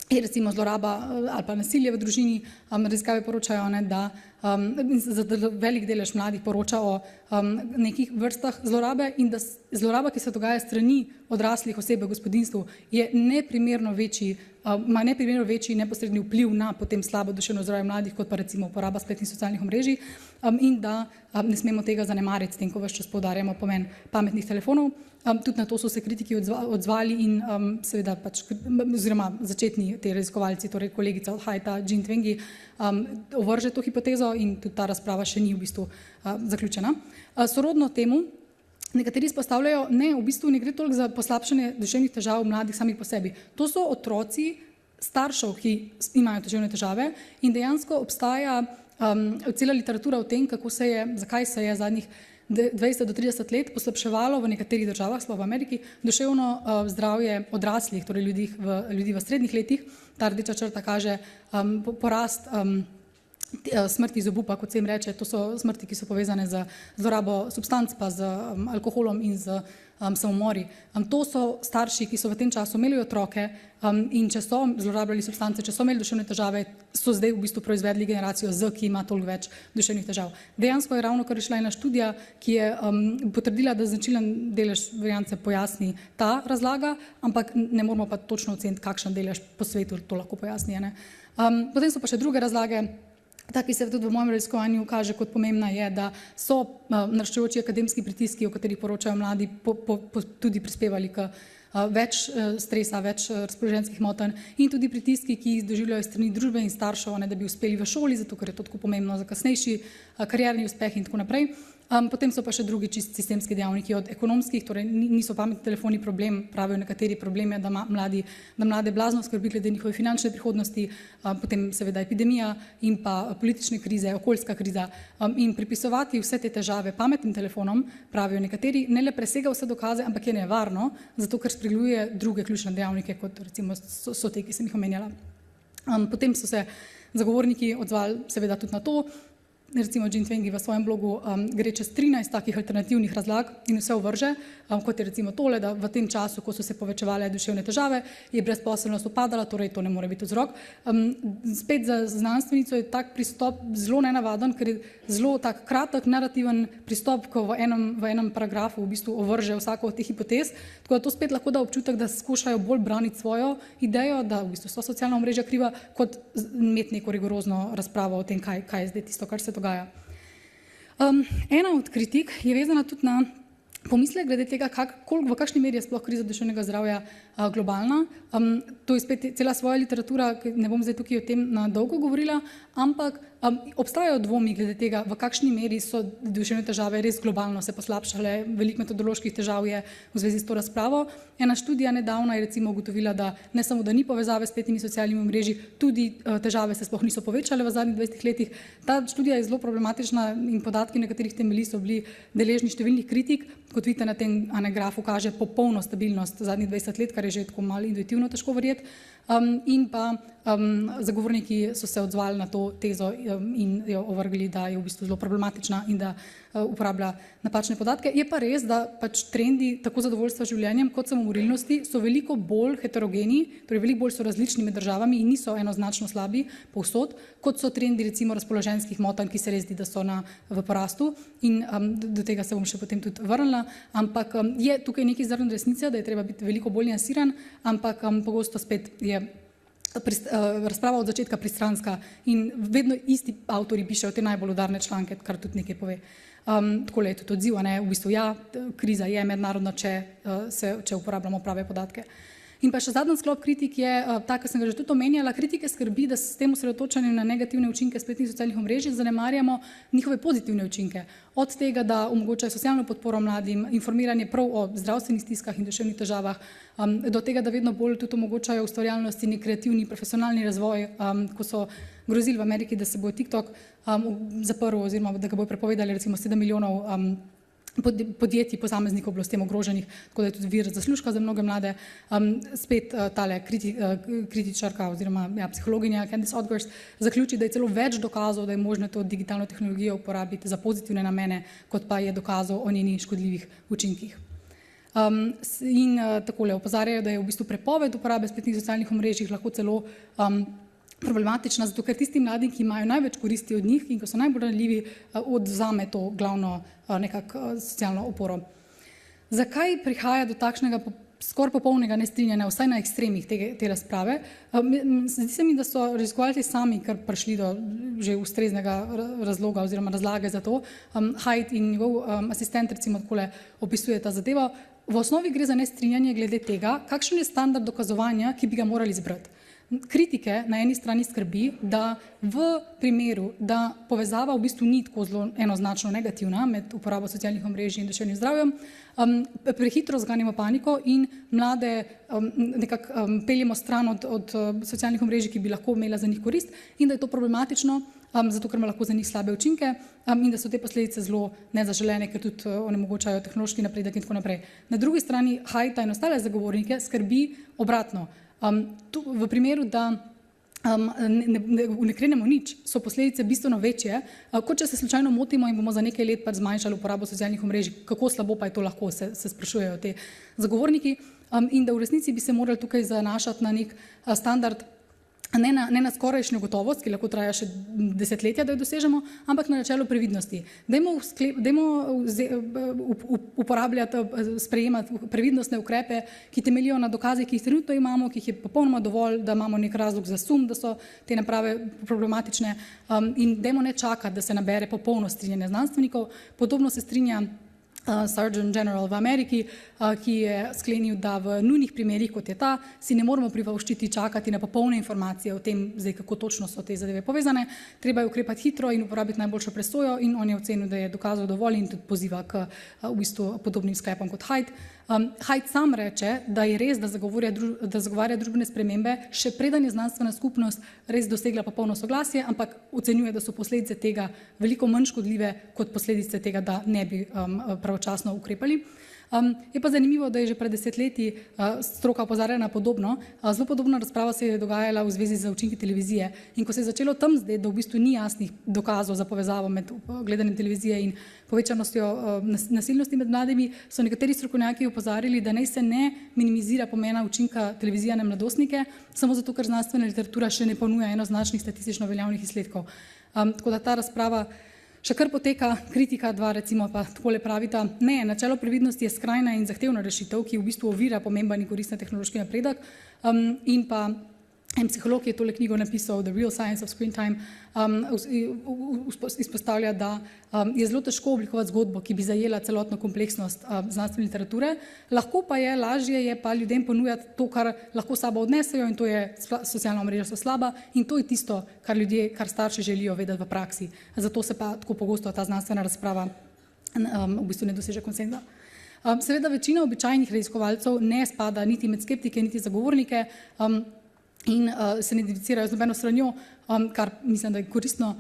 B: je recimo zloraba ali pa nasilje v družini. Raziskave poročajo, da velik delež mladih poroča o nekih vrstah zlorabe in da zloraba, ki se dogaja strani odraslih oseb v gospodinjstvu, je neprimerno večji, ima neprimerno večji neposredni vpliv na potem slabo duševno zdravje mladih, kot pa recimo uporaba spletnih socialnih omrežij in da ne smemo tega zanemariti, s tem, ko ves čas poudarjamo pomen pametnih telefonov. Tudi na to so se kritiki odzvali in seveda oziroma začetni te raziskovalci, torej kolegica od Hajta, Jean Twenge, ovrže to hipotezo in tudi ta razprava še ni v bistvu zaključena. Sorodno temu nekateri izpostavljajo, v bistvu ne gre toliko za poslabšanje duševnih težav mladih samih po sebi. To so otroci staršev, ki imajo duševne težave in dejansko obstaja cela literatura o tem, zakaj se je zadnjih 20 do 30 let poslabševalo v nekaterih državah, sploh v Ameriki, duševno zdravje odraslih, torej ljudi v srednjih letih. Ta rdeča črta kaže porast smrti iz obupa, kot se jim reče. To so smrti, ki so povezane z zlorabo substanc, pa z alkoholom in z samomori. To so starši, ki so v tem času imeli otroke in če so zlorabljali substance, če so imeli duševne težave, so zdaj v bistvu proizvedli generacijo Z, ki ima toliko več duševnih težav. Dejansko je ravno kar išla ena študija, ki je potrdila, da značilen delež variance pojasni ta razlaga, ampak ne moramo pa točno oceniti, kakšen delež po svetu to lahko pojasni. Potem so pa še druge razlage. Ta, ki se tudi v mojem raziskovanju kaže kot pomembna, je, da so naraščajoči akademski pritiski, o katerih poročajo mladi, tudi prispevali k več stresa, več razpoloženjskih motenj in tudi pritiski, ki jih doživljajo strani družbe in staršev, da bi uspeli v šoli, zato ker je to tako pomembno za kasnejši karierni uspeh in tako naprej. Potem so pa še drugi čist sistemski dejavniki od ekonomskih, torej niso pametni telefoni problem, pravijo nekateri problem je, da mlade blazno skrbi glede njihove finančne prihodnosti, potem seveda epidemija in pa politične krize, okoljska kriza in pripisovati vse te težave pametnim telefonom, pravijo nekateri, ne le presega vse dokaze, ampak je nevarno, zato ker spregleduje druge ključne dejavnike, kot recimo so te, ki sem jih omenjala. Potem so se zagovorniki odzvali seveda tudi na to. Recimo Jean Twenge v svojem blogu gre čez 13 takih alternativnih razlag in vse ovrže, kot je recimo tole, da v tem času, ko so se povečevale duševne težave, je brezposelnost upadala, torej to ne more biti vzrok. Spet za znanstvenico je tak pristop zelo nenavaden, ker je zelo tak kratek, narativen pristop, ko v enem paragrafu v bistvu ovrže vsako od teh hipotez, tako da to spet lahko da občutek, da skušajo bolj braniti svojo idejo, da v bistvu so socialna omrežja kriva, kot imeti neko rigorozno razpravo o tem, kaj je zdaj tisto, kar se dogaja. Ena od kritik je vezana tudi na pomislek glede tega, v kakšni meri je sploh kriza duševnega zdravja globalna. To je spet cela svoja literatura, ne bom zdaj tukaj o tem na dolgo govorila, ampak obstajajo dvomi glede tega, v kakšni meri so duševne težave res globalno se poslabšale. Veliko metodoloških težav je v zvezi s to razpravo. Ena študija nedavna je recimo ugotovila, da ne samo, da ni povezave s spletnimi socialnimi omrežji, tudi težave se sploh niso povečale v zadnjih 20 letih. Ta študija je zelo problematična in podatki, na katerih temelji, so bili deležni številnih kritik. Kot vidite na tem grafu kaže popolno stabilnost zadnjih 20 let, kar je že tako malo intuitivno težko verjeti. In pa zagovorniki so se odzvali na to tezo in jo ovrgli, da je v bistvu zelo problematična in da uporablja napačne podatke. Je pa res, da pač trendi tako zadovoljstva z življenjem kot samomorilnosti so veliko bolj heterogeni, torej veliko bolj so različni med državami in niso enoznačno slabi povsod, kot so trendi recimo razpoloženjskih motenj, ki se res zdi, da so v porastu in do tega se bom še potem tudi vrnila. Ampak je tukaj nekaj zrn resnice, da je treba biti veliko bolj niansiran, ampak pogosto spet je razprava od začetka pristranska in vedno isti avtori pišejo te najbolj udarne članke, kar tudi nekaj pove. Takole je tudi odziv, v bistvu ja, kriza je mednarodna, če uporabljamo prave podatke. In pa še zadnji sklop kritik je, ta, ki sem ga že tudi omenjala, kritike skrbi, da s tem osredotočanjem na negativne učinke spletnih socialnih omrežij zanemarjamo njihove pozitivne učinke. Od tega, da omogočajo socialno podporo mladim, informiranje prav o zdravstvenih stiskah in duševnih težavah, do tega, da vedno bolj tudi omogočajo ustvarjalnost in kreativni profesionalni razvoj, ko so grozili v Ameriki, da se bo TikTok zaprl oziroma da ga bojo prepovedali recimo 7 milijonov podjetij, posameznikov bilo s tem ogroženih, tako da je tudi vir zaslužka za mnoge mlade. Spet tale kritičarka oziroma psihologinja Candice Odgers zaključi, da je celo več dokazov, da je možno to digitalno tehnologijo uporabiti za pozitivne namene, kot pa je dokazov o njenih škodljivih učinkih. In takole opozarjajo, da je v bistvu prepoved uporabe spletnih socialnih omrežij lahko celo problematična, zato ker tisti mladi, ki imajo največ koristi od njih in ko so najbolj ranljivi, odvzame to glavno nekako socialno oporo. Zakaj prihaja do takšnega skoraj popolnega nestrinjanja, vsaj na ekstremih te razprave? Zdi se mi, da so raziskovalci sami kar prišli do že ustreznega razloga oziroma razlage za to. Haidt in njegov asistent recimo takole opisuje ta zadevo. V osnovi gre za nestrinjanje glede tega, kakšen je standard dokazovanja, ki bi ga morali zbrati. Kritike na eni strani skrbi, da v primeru, da povezava v bistvu ni tako zelo enoznačno negativna med uporabo socialnih omrežij in duševnim zdravjem, prehitro zganjamo paniko in mlade nekako peljemo stran od socialnih omrežij, ki bi lahko imela za njih korist in da je to problematično, zato ker ima lahko za njih slabe učinke in da so te posledice zelo nezaželene, ker tudi onemogočajo tehnološki napredek in tako naprej. Na drugi strani Haidta in ostale zagovornike skrbi obratno. V primeru, da ne krenemo nič, so posledice bistveno večje, kot če se slučajno motimo in bomo za nekaj let zmanjšali uporabo socialnih omrežij. Kako slabo pa je to lahko, se sprašujejo te zagovorniki. In da v resnici bi se morali tukaj zanašati na nek standard, ne na skorajšnjo gotovost, ki lahko traja še desetletja, da jo dosežemo, ampak na načelo previdnosti. Dajmo uporabljati, sprejemati previdnostne ukrepe, ki temeljijo na dokazih, ki jih trenutno imamo, ki jih je popolnoma dovolj, da imamo nek razlog za sum, da so te naprave problematične in dajmo ne čakati, da se nabere popolno strinjanje znanstvenikov. Podobno se strinja Surgeon General v Ameriki, ki je sklenil, da v nujnih primerih, kot je ta, si ne moramo privoščiti čakati na popolne informacije o tem, zdaj kako točno so te zadeve povezane. Treba je ukrepati hitro in uporabiti najboljšo presojo in on je ocenil, da je dokazov dovolj in tudi poziva k v bistvu podobnim sklepom kot Haidt. Haidt sam reče, da je res, da zagovarja družbene spremembe, še preden je znanstvena skupnost res dosegla popolno soglasje, ampak ocenjuje, da so posledice tega veliko manj škodljive kot posledice tega, da ne bi pravočasno ukrepali. Je pa zanimivo, da je že pred desetletji stroka opozarjala na podobno. Zelo podobna razprava se je dogajala v zvezi z učinki televizije. In ko se je začelo tam zdaj, da v bistvu ni jasnih dokazov za povezavo med gledanjem televizije in povečanostjo nasilnosti med mladimi, so nekateri strokovnjaki opozarjali, da naj se ne minimizira pomena učinka televizije na mladostnike, samo zato, ker znanstvena literatura še ne ponuja enoznačnih statistično veljavnih izsledkov. Tako da ta razprava še kar poteka, kritika dva recimo pa takole pravita, ne, načelo previdnosti je skrajna in zahtevna rešitev, ki v bistvu ovira pomemben in koristen tehnološki napredek in pa en psiholog je tole knjigo napisal, The Real Science of Screen Time, izpostavlja, da je zelo težko oblikovati zgodbo, ki bi zajela celotno kompleksnost znanstvene literature, lahko pa je, lažje je pa ljudem ponujati to, kar lahko sabo odnesejo in to je socialna omrežja so slaba in to je tisto, kar starši želijo vedeti v praksi. Zato se pa tako pogosto ta znanstvena razprava v bistvu ne doseže konsenza. Seveda večina običajnih raziskovalcev ne spada niti med skeptike, niti zagovornike in se ne identificirajo z nobeno stranjo, kar mislim, da je koristno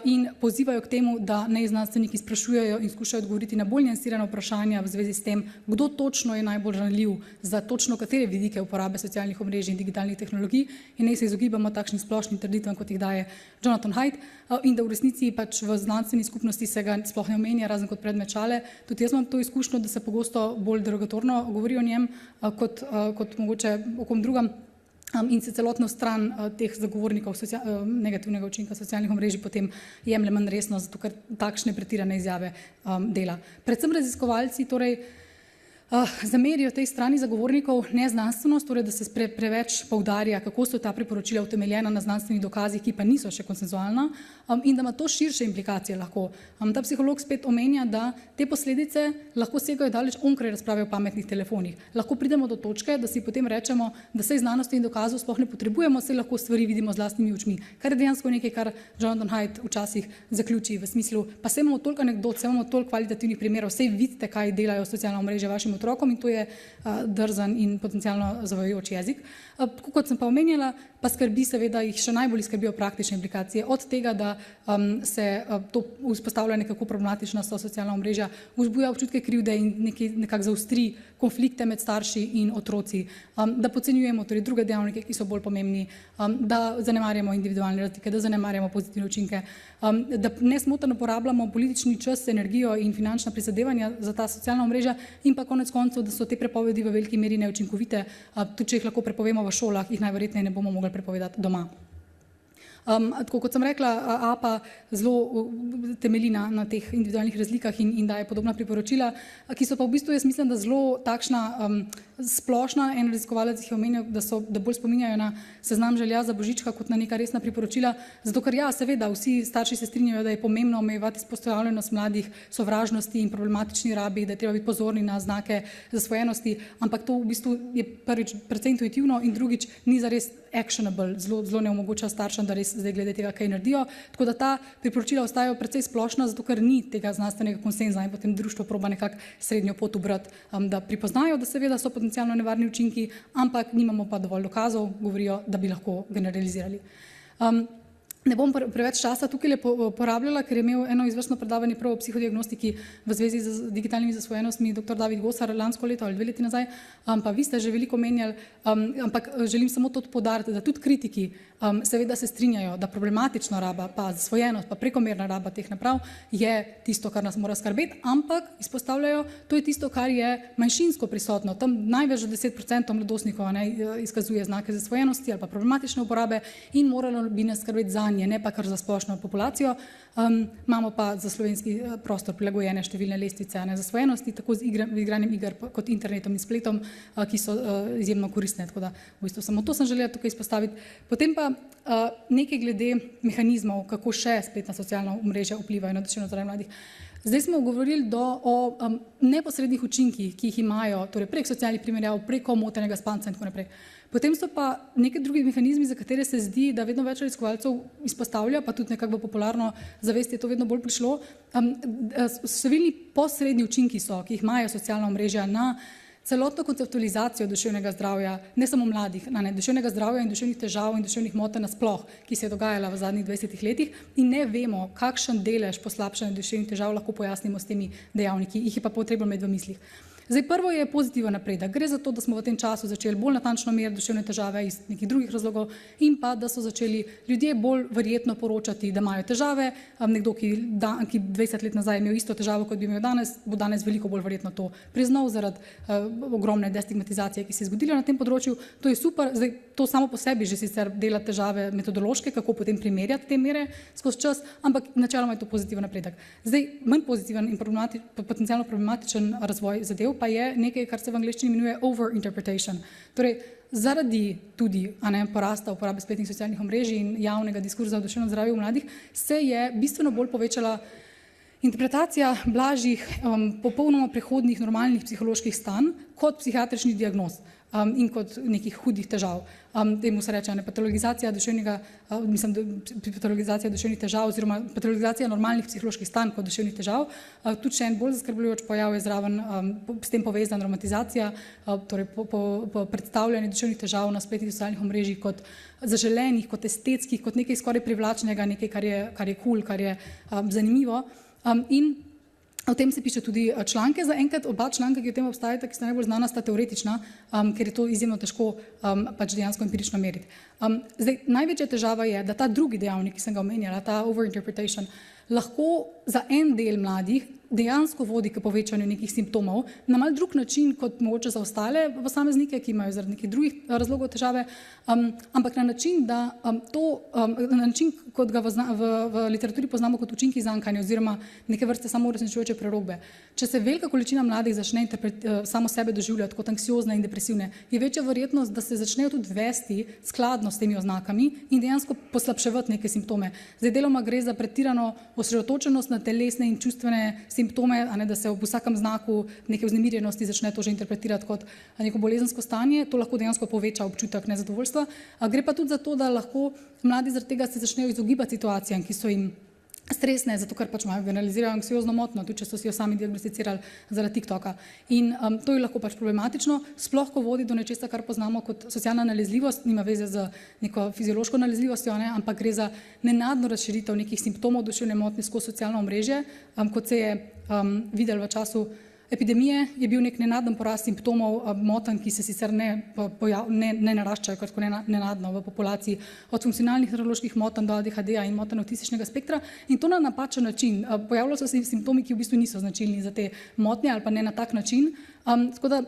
B: in pozivajo k temu, da naj znanstveniki sprašujejo in skušajo odgovoriti na bolj niansirana vprašanja v zvezi s tem, kdo točno je najbolj ranljiv za točno katere vidike uporabe socialnih omrežij in digitalnih tehnologij in naj se izogibamo takšnim splošnim trditvam, kot jih daje Jonathan Haidt in da v resnici pač v znanstveni skupnosti se ga sploh ne omenja, razen kot predmet šale. Tudi jaz imam to izkušnjo, da se pogosto bolj derogatorno govori o njem kot mogoče o kom drugem. In se celotno stran teh zagovornikov negativnega učinka socialnih omrežij potem jemlje manj resno, zato ker takšne pretirane izjave dela. Predvsem raziskovalci torej Zamerijo tej strani zagovornikov neznanstvenost, torej da se preveč poudarja, kako so ta priporočila utemeljena na znanstvenih dokazih, ki pa niso še konsenzualna, in da ima to širše implikacije lahko. Ta psiholog spet omenja, da te posledice lahko segajo daleč onkraj razprave o pametnih telefonih. Lahko pridemo do točke, da si potem rečemo, da sej znanosti in dokazov sploh ne potrebujemo, sej lahko stvari vidimo z lastnimi očmi, kar je dejansko nekaj, kar Jonathan Haidt včasih zaključi v smislu, pa sej imamo toliko anekdot, sej imamo toliko kvalitativnih primerov, sej vidite, kaj delajo socialna omrežja vašim otrokom, in to je drzen in potencialno zavajajoč jezik. Kot sem pa omenjala, pa skrbi seveda, jih še najbolj skrbijo praktične implikacije. Od tega, da se to vzpostavlja nekako problematična socialna omrežja, vzbuja občutke krivde in nekako zaustri konflikte med starši in otroci, da podcenjujemo torej druge dejavnike, ki so bolj pomembni, da zanemarjamo individualne razlike, da zanemarjamo pozitivne učinke, da nesmotrno porabljamo politični čas, energijo in finančna prizadevanja za ta socialna omrežja in pa konec koncev, da so te prepovedi v veliki meri neučinkovite, tudi če jih lahko prepovemo v šolah, jih najverjetneje ne bomo mogli prepovedati doma. Tako kot sem rekla, APA zelo temelji na teh individualnih razlikah in daje podobna priporočila, ki so pa v bistvu, jaz mislim, da zelo takšna splošna. En raziskovalec jih je omenil, da bolj spominjajo na seznam želja za božička kot na neka resna priporočila, zato ker ja, seveda, vsi starši se strinjajo, da je pomembno omejevati izpostavljenost mladih sovražnosti in problematični rabi, da je treba biti pozorni na znake zasvojenosti, ampak to v bistvu je prvič precej intuitivno in drugič ni zares actionable, zelo ne omogoča staršem, da res zdaj glede tega kaj naredijo. Tako da ta priporočila ostajajo precej splošna, zato ker ni tega znanstvenega konsenza in potem društvo proba nekako srednjo pot ubrati, da pripoznajo, da seveda so potencialno nevarni učinki, ampak nimamo pa dovolj dokazov, govorijo, da bi lahko generalizirali. Ne bom preveč časa tukaj porabljala, ker je imel eno izvrstno predavanje prav o psihodiagnostiki v zvezi z digitalnimi zasvojenostmi dr. David Gosar lansko leto ali 2 leti nazaj, pa vi ste že veliko menjali, ampak želim samo to poudariti, da tudi kritiki seveda se strinjajo, da problematična raba, pa zasvojenost, pa prekomerna raba teh naprav je tisto, kar nas mora skrbeti, ampak izpostavljajo, to je tisto, kar je manjšinsko prisotno. Tam največ 10% mladostnikov izkazuje znake zasvojenosti ali pa problematične uporabe in moralo bi nas skrbeti zanje, ne pa kar za splošno populacijo. Imamo pa za slovenski prostor prilagojene številne lestvice zasvojenosti, tako z igranjem iger kot internetom in spletom, ki so izjemno koristne. Tako da v bistvu samo to sem želela tukaj izpostaviti. Potem pa nekaj glede mehanizmov, kako še spletna socialna omrežja vplivajo na duševno zdravje mladih. Zdaj smo govorili o neposrednih učinkih, ki jih imajo, torej prek socialnih primerjav, preko motenega spanca in tako naprej. Potem so pa neki drugi mehanizmi, za katere se zdi, da vedno več raziskovalcev izpostavlja, pa tudi nekako v popularno zavest je to vedno bolj prišlo. Številni posredni učinki so, ki jih imajo socialna omrežja na celotno konceptualizacijo duševnega zdravja, ne samo mladih, duševnega zdravja in duševnih težav in duševnih motenj nasploh, ki se je dogajala v zadnjih 20 letih in ne vemo, kakšen delež poslabšanja duševnih težav lahko pojasnimo s temi dejavniki, jih je pa potrebno imeti v mislih. Zdaj, prvo je pozitiven napredek. Gre za to, da smo v tem času začeli bolj natančno meriti duševne težave iz nekih drugih razlogov in pa, da so začeli ljudje bolj verjetno poročati, da imajo težave. Nekdo, ki 20 let nazaj imel isto težavo, kot bi imel danes, bo danes veliko bolj verjetno to priznal zaradi ogromne destigmatizacije, ki se je zgodila na tem področju. To je super. Zdaj, to samo po sebi že sicer dela težave metodološke, kako potem primerjati te mere skozi čas, ampak načeloma je to pozitiven napredek. Zdaj, manj pozitiven in potencialno problematičen razvoj zadev pa je nekaj, kar se v angleščini imenuje overinterpretation. Torej, zaradi tudi porasta uporabe spletnih socialnih omrežij in javnega diskurza o duševnem zdravju mladih se je bistveno bolj povečala interpretacija blažjih, popolnoma prehodnih normalnih psiholoških stanj kot psihiatričnih diagnoz in kot nekih hudih težav. Temu se reče patologizacija duševnih težav oziroma patologizacija normalnih psiholoških stanj kot duševnih težav. Tudi še en bolj zaskrbljujoč pojav je zraven s tem povezana romantizacija, torej po predstavljanju duševnih težav na spletnih socialnih omrežjih kot zaželenih, kot estetskih, kot nekaj skoraj privlačnega, nekaj, kar je cool, kar je zanimivo. In o tem se piše tudi članke. Zaenkrat oba članka, ki o tem obstajata, ki sta najbolj znana, sta teoretična, ker je to izjemno težko pač dejansko empirično meriti. Zdaj, največja težava je, da ta drugi dejavnik, ki sem ga omenjala, ta overinterpretation, lahko za en del mladih dejansko vodi k povečanju nekih simptomov na mal drug način kot mogoče za ostale posameznike, ki imajo zaradi nekih drugih razlogov težave, ampak na način, na način, kot ga v literaturi poznamo kot učinki zankanja oziroma neke vrste samouresničujoče prerokbe. Če se velika količina mladih začne samo sebe doživljati kot anksiozne in depresivne, je večja verjetnost, da se začnejo tudi vesti skladno s temi oznakami in dejansko poslabševati neke simptome. Zdaj deloma gre za pretirano osredotočenost na telesne in čustvene simptome, a ne da se ob vsakem znaku neke vznemirjenosti začne to že interpretirati kot neko bolezensko stanje, to lahko dejansko poveča občutek nezadovoljstva. Gre pa tudi za to, da lahko mladi zaradi tega se začnejo izogibati situacijam, ki so jim stresne, zato ker pač imajo generalizirano anksiozno motnjo, tudi če so si jo sami diagnosticirali zaradi TikToka. In to je lahko pač problematično, sploh ko vodi do nečesa, kar poznamo kot socialna nalezljivost, nima veze z neko fiziološko nalezljivostjo, ampak gre za nenadno razširitev nekih simptomov duševne motnje skozi socialno omrežje, kot se je videlo v času epidemije, je bil nek nenaden porast simptomov motenj, ki se sicer ne naraščajo kot nenadno v populaciji, od funkcionalnih nevroloških motenj do ADHD-ja in motenj avtističnega spektra, in to na napačen način. Pojavljajo so se simptomi, ki v bistvu niso značilni za te motnje ali pa ne na tak način. Tako da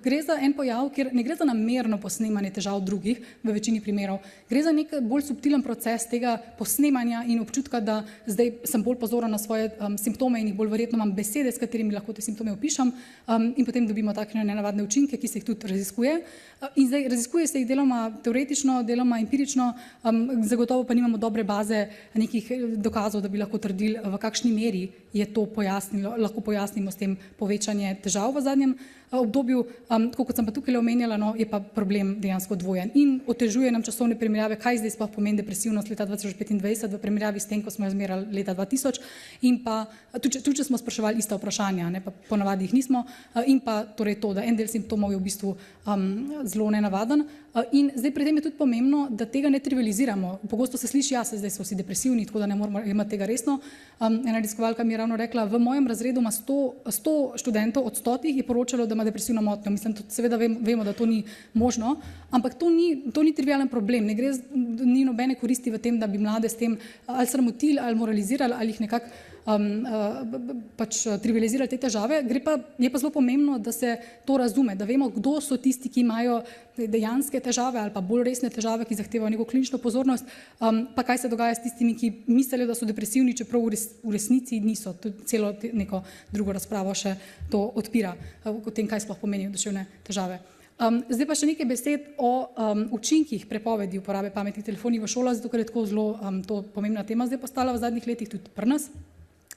B: gre za en pojav, kjer ne gre za namerno posnemanje težav drugih v večini primerov. Gre za nek bolj subtilen proces tega posnemanja in občutka, da zdaj sem bolj pozoren na svoje simptome in jih bolj verjetno imam besede, s katerimi lahko te simptome opišem, in potem dobimo takšne nenavadne učinke, ki se jih tudi raziskuje. In zdaj raziskuje se jih deloma teoretično, deloma empirično, zagotovo pa nimamo dobre baze nekih dokazov, da bi lahko trdili, v kakšni meri je to lahko pojasnimo s tem povečanje težav v zadnjem obdobju. Tako kot sem pa tukaj omenjala, je pa problem dejansko dvojen in otežuje nam časovne primerjave, kaj zdaj sploh pomeni depresivnost leta 2025 v primerjavi s tem, ko smo jo zmerali leta 2000, in pa tudi če smo spraševali ista vprašanja, pa ponavadi jih nismo, in pa torej to, da en del simptomov je v bistvu zelo nenavaden. In zdaj pri tem je tudi pomembno, da tega ne trivializiramo. Pogosto se sliši, zdaj so vsi depresivni, tako da ne moramo imeti tega resno. Ena raziskovalka mi je ravno rekla, v mojem razredu ima 100 študentov od 100 je poročalo, da ima depresivno motnjo. Mislim, seveda vemo, da to ni možno, ampak to ni trivialen problem. Ni nobene koristi v tem, da bi mlade s tem ali sramotili, ali moralizirali, ali jih nekako trivializirali te težave. Je pa zelo pomembno, da se to razume, da vemo, kdo so tisti, ki imajo dejanske težave ali pa bolj resne težave, ki zahtevajo neko klinično pozornost, pa kaj se dogaja s tistimi, ki mislijo, da so depresivni, čeprav v resnici niso. Celo neko drugo razpravo še to odpira, o tem, kaj sploh pomenijo duševne težave. Zdaj pa še nekaj besed o učinkih prepovedi uporabe pametnih telefonov v šolah, zato ker je tako zelo to pomembna tema zdaj postala v zadnjih letih tudi pri nas.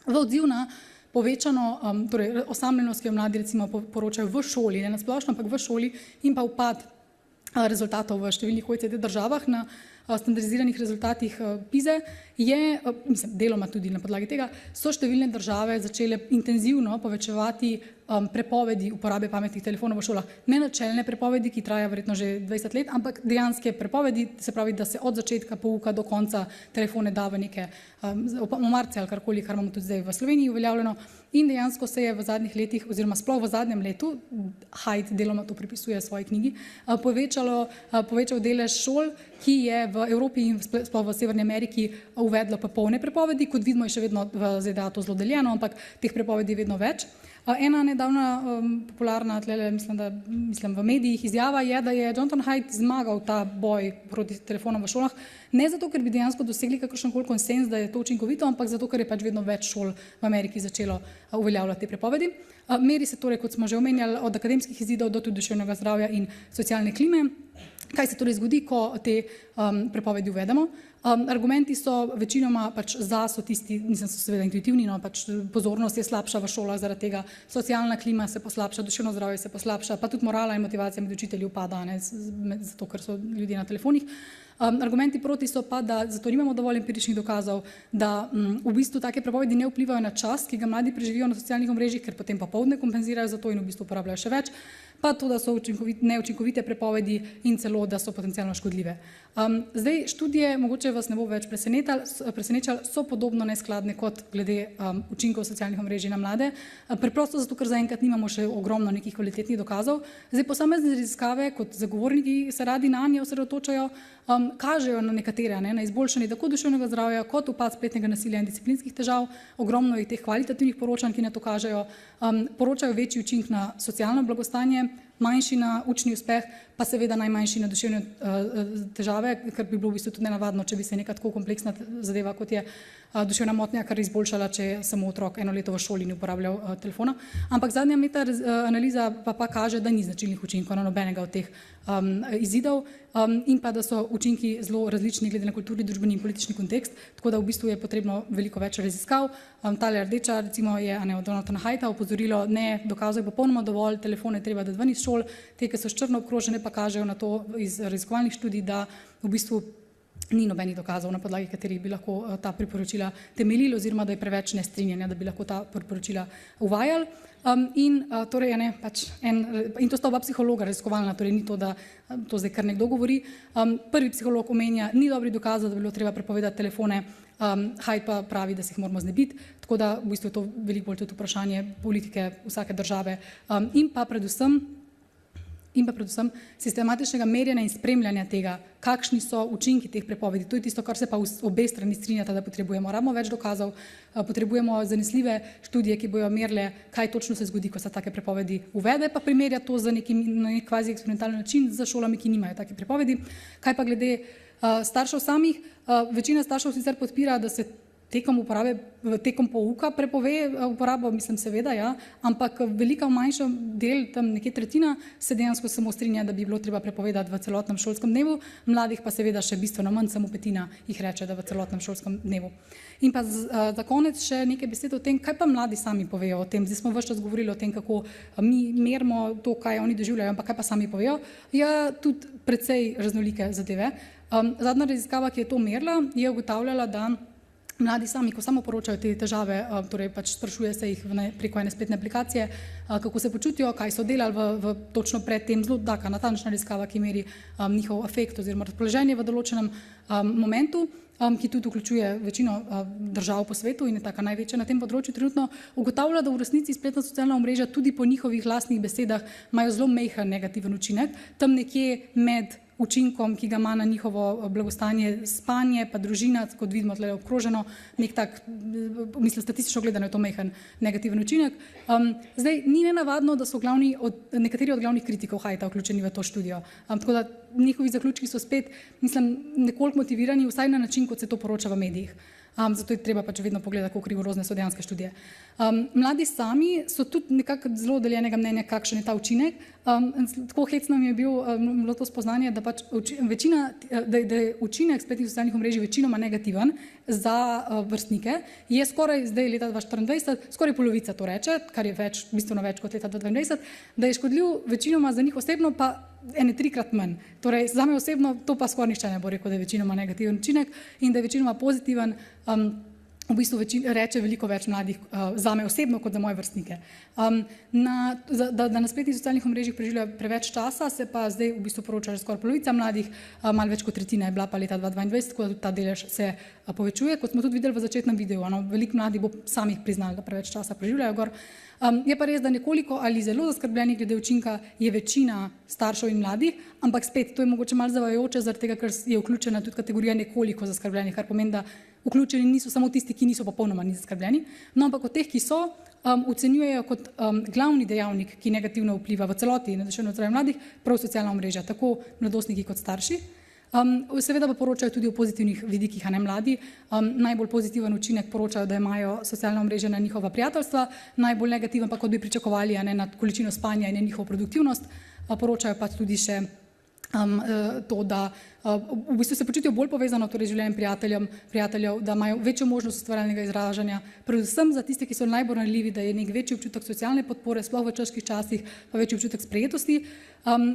B: V odziv na povečano osamljenost, ki jo mladi recimo poročajo v šoli, ne na splošno, ampak v šoli, in pa upad rezultatov v številnih OECD državah na standardiziranih rezultatih PISA, deloma tudi na podlagi tega, so številne države začele intenzivno povečevati prepovedi uporabe pametnih telefonov v šolah. Ne načelne prepovedi, ki traja verjetno že 20 let, ampak dejanske prepovedi, se pravi, da se od začetka pouka do konca telefone da v neke omarce ali karkoli, kar imamo tudi zdaj v Sloveniji uveljavljeno. In dejansko se je v zadnjih letih, oziroma sploh v zadnjem letu, Haidt deloma to pripisuje v svoji knjigi, povečal delež šol, ki je v Evropi in sploh v Severni Ameriki uvedlo popolne prepovedi. Kot vidimo, je še vedno v ZDA to zelo deljeno, ampak teh prepovedi je vedno več. Ena nedavna popularna, mislim v medijih, izjava je, da je Jonathan Haidt zmagal ta boj proti telefonom v šolah, ne zato, ker bi dejansko dosegli kakršenkoli konsens, da je to učinkovito, ampak zato, ker je pač vedno več šol v Ameriki začelo uveljavljati te prepovedi. Meri se torej, kot smo že omenjali, od akademskih izidov do tudi duševnega zdravja in socialne klime. Kaj se torej zgodi, ko te prepovedi uvedemo? Argumenti so večinoma pač za, so tisti, so seveda intuitivni, pač pozornost je slabša v šolah zaradi tega, socialna klima se poslabša, duševno zdravje se poslabša, pa tudi morala in motivacija med učitelji upada, zato ker so ljudje na telefonih. Argumenti proti so pa, da zato nimamo dovolj empiričnih dokazov, da v bistvu take prepovedi ne vplivajo na čas, ki ga mladi preživijo na socialnih omrežjih, ker potem popoldne kompenzirajo za to in v bistvu uporabljajo še več, pa to, da so neučinkovite prepovedi in celo, da so potencialno škodljive. Zdaj, študije, mogoče vas ne bo več presenečali, so podobno neskladne kot glede učinkov socialnih omrežij na mlade, preprosto zato, ker zaenkrat nimamo še ogromno nekih kvalitetnih dokazov. Zdaj, posamezne raziskave, kot zagovorniki se radi nanje osredotočajo, kažejo na nekatere, na izboljšanje tako duševnega zdravja, kot upad spletnega nasilja in disciplinskih težav. Ogromno je teh kvalitativnih poročanj, ki na to kažejo. Poročajo večji učinek na socialno blagostanje, manjši na učni uspeh, pa seveda najmanjši na duševne težave, kar bi bilo v bistvu tudi nenavadno, če bi se neka tako kompleksna zadeva, kot je duševna motnja, kar izboljšala, če je samo otrok eno leto v šoli ni uporabljal telefona. Ampak zadnja meta-analiza pa kaže, da ni značilnih učinkov na nobenega od teh izidov in pa da so učinki zelo različni glede na kulturni, družbeni in politični kontekst, tako da v bistvu je potrebno veliko več raziskav. Tale rdeča recimo je od Jonathana Haidta opozorilo, ne, dokazov je popolnoma dovolj, telefone je treba dati ven iz šol, te, ki so s črno obkrožene, pa kažejo na to iz raziskovalnih študij, da v bistvu ni nobenih dokazov, na podlagi katerih bi lahko ta priporočila temeljili oziroma da je preveč nestrinjanja, da bi lahko ta priporočila uvajali. Torej, in to sta oba psihologa raziskovalna, torej ni to, da to zdaj kar nekdo govori. Prvi psiholog omenja, ni dobrih dokazov, da bi bilo treba prepovedati telefone, Haidt pa pravi, da se jih moramo znebiti, tako da v bistvu je to veliko bolj tudi vprašanje politike vsake države in pa predvsem sistematičnega merjenja in spremljanja tega, kakšni so učinki teh prepovedi. To je tisto, kar se pa obe strani strinjata, da potrebujemo. Rabimo več dokazov, potrebujemo zanesljive študije, ki bojo merile, kaj točno se zgodi, ko se take prepovedi uvede, pa primerja to na nek kvazi eksperimentalni način z šolami, ki nimajo take prepovedi. Kaj pa glede staršev samih? Večina staršev sicer podpira, da se tekom pouka prepove uporabo, mislim seveda, ja, ampak velika manjša del, tam nekje tretjina, se dejansko samo strinja, da bi bilo treba prepovedati v celotnem šolskem dnevu, mladih pa seveda še bistveno manj, samo petina jih reče, da v celotnem šolskem dnevu. In pa za konec še nekaj besed o tem, kaj pa mladi sami povejo o tem. Zdaj smo ves čas govorili o tem, kako mi merimo to, kaj oni doživljajo, ampak kaj pa sami povejo. Ja, tudi precej raznolike zadeve. Zadnja raziskava, ki je to merila, je ugotavljala, da mladi sami, ko samo poročajo te težave, torej pač sprašuje se jih preko ene spletne aplikacije, kako se počutijo, kaj so delali točno pred tem, zelo taka natančna raziskava, ki meri njihov afekt oziroma razpoloženje v določenem momentu, ki tudi vključuje večino držav po svetu in je taka največja na tem področju trenutno, ugotavlja, da v resnici spletna socialna omrežja tudi po njihovih lastnih besedah imajo zelo majhen negativen učinek, tam nekje med učinkom, ki ga ima na njihovo blagostanje spanje, pa družina, kot vidimo tle obkroženo, nek tak, mislim, statistično gledano je to majhen negativen učinek. Zdaj, ni nenavadno, da so nekateri od glavnih kritikov Haidta vključeni v to študijo. Tako da njihovi zaključki so spet, mislim, nekoliko motivirani, vsaj na način, kot se to poroča v medijih. Zato je treba pač vedno pogledati, kako rigorozne so dejanske študije. Mladi sami so tudi nekako zelo deljenega mnenja, kakšen je ta učinek. Tako hecno mi je bilo to spoznanje, da pač da je učinek spletnih socialnih omrežij večinoma negativen za vrstnike, je skoraj zdaj leta 2024, skoraj polovica to reče, kar je bistveno več kot leta 2022, da je škodljiv večinoma za njih osebno pa ene 3-krat manj. Torej, zame osebno to pa skoraj nihče ne bo rekel, da je večinoma negativen učinek in da je večinoma pozitiven. V bistvu reče veliko več mladih zame osebno kot za moje vrstnike. Da na spletnih socialnih omrežjih preživljajo preveč časa, se pa zdaj v bistvu poroča že skoraj polovica mladih, malo več kot tretjina je bila pa leta 2022, tako da tudi ta delež se povečuje. Kot smo tudi videli v začetnem videu, veliko mladih bo samih priznali, da preveč časa preživljajo gor. Je pa res, da nekoliko ali zelo zaskrbljenih glede učinka je večina staršev in mladih, ampak spet to je mogoče malo zavajajoče, zaradi tega, ker je vključena tudi kategorija nekoliko zaskrbljenih, kar pomeni, da vključeni niso samo tisti, ki niso popolnoma zaskrbljeni, no ampak od teh, ki so, ocenjujejo kot glavni dejavnik, ki negativno vpliva v celoti na duševno zdravje mladih, prav socialna omrežja, tako mladostniki kot starši. Seveda pa poročajo tudi o pozitivnih vidikih, a ne mladi. Najbolj pozitiven učinek poročajo, da imajo socialna omrežja na njihova prijateljstva, najbolj negativen pa, kot bi pričakovali, a ne na količino spanja in na njihovo produktivnost. Poročajo pa tudi še to, da v bistvu se počutijo bolj povezano, torej življenjem prijateljev, da imajo večjo možnost ustvarjalnega izražanja, predvsem za tiste, ki so najbolj ranljivi, da je nek večji občutek socialne podpore, sploh v težkih časih, pa večji občutek sprejetosti.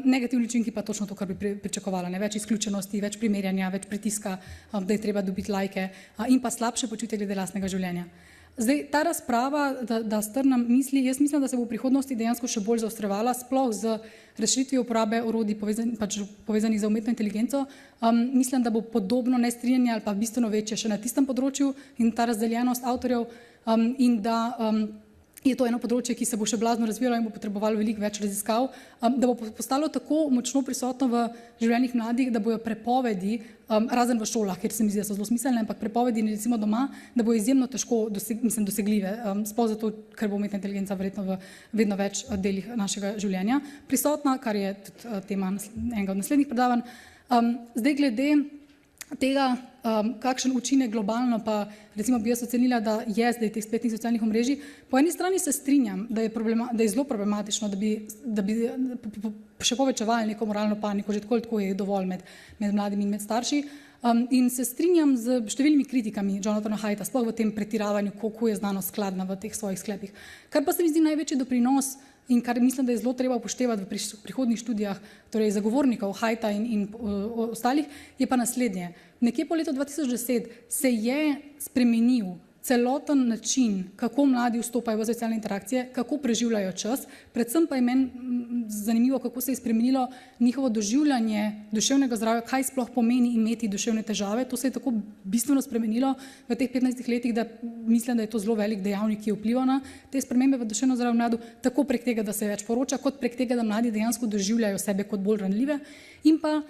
B: Negativni učinki pa točno to, kar bi pričakovala, ne več izključenosti, več primerjanja, več pritiska, da je treba dobiti lajke in pa slabše počutje glede lastnega življenja. Zdaj, ta razprava, da strnem misli, jaz mislim, da se bo v prihodnosti dejansko še bolj zaostrevala, sploh z razširitvijo uporabe orodij povezanih z umetno inteligenco. Mislim, da bo podobno nestrinjanje ali pa bistveno večje še na tistem področju in ta razdeljenost avtorjev in da je to eno področje, ki se bo še blazno razvijalo in bo potrebovalo veliko več raziskav, da bo postalo tako močno prisotno v življenjih mladih, da bojo prepovedi, razen v šolah, ker se mi zdi, da so zelo smiselne, ampak prepovedi recimo doma, da bo izjemno težko dosegljive, sploh zato, ker bo umetna inteligenca verjetno v vedno več delih našega življenja prisotna, kar je tudi tema enega od naslednjih predavanj. Zdaj glede tega, kakšen učinek globalno, pa recimo bi jaz ocenila, da je zdaj teh spletnih socialnih omrežij. Po eni strani se strinjam, da je zelo problematično, da bi še povečevali neko moralno paniko, že tako je dovolj med mladimi in med starši. In se strinjam z številnimi kritikami Jonathana Haidta, sploh v tem pretiravanju, koliko je znanost skladna v teh svojih sklepih. Kar pa se mi zdi največji doprinos in kar mislim, da je zelo treba upoštevati v prihodnjih študijah, torej zagovornikov Haidta in ostalih, je pa naslednje. Nekje po letu 2010 se je spremenil celoten način, kako mladi vstopajo v socialne interakcije, kako preživljajo čas, predvsem pa je meni zanimivo, kako se je spremenilo njihovo doživljanje duševnega zdravja, kaj sploh pomeni imeti duševne težave. To se je tako bistveno spremenilo v teh 15 letih, da mislim, da je to zelo velik dejavnik, ki vpliva na te spremembe v duševno zdravju mladu, tako prek tega, da se več poroča, kot prek tega, da mladi dejansko doživljajo sebe kot bolj ranljive in pa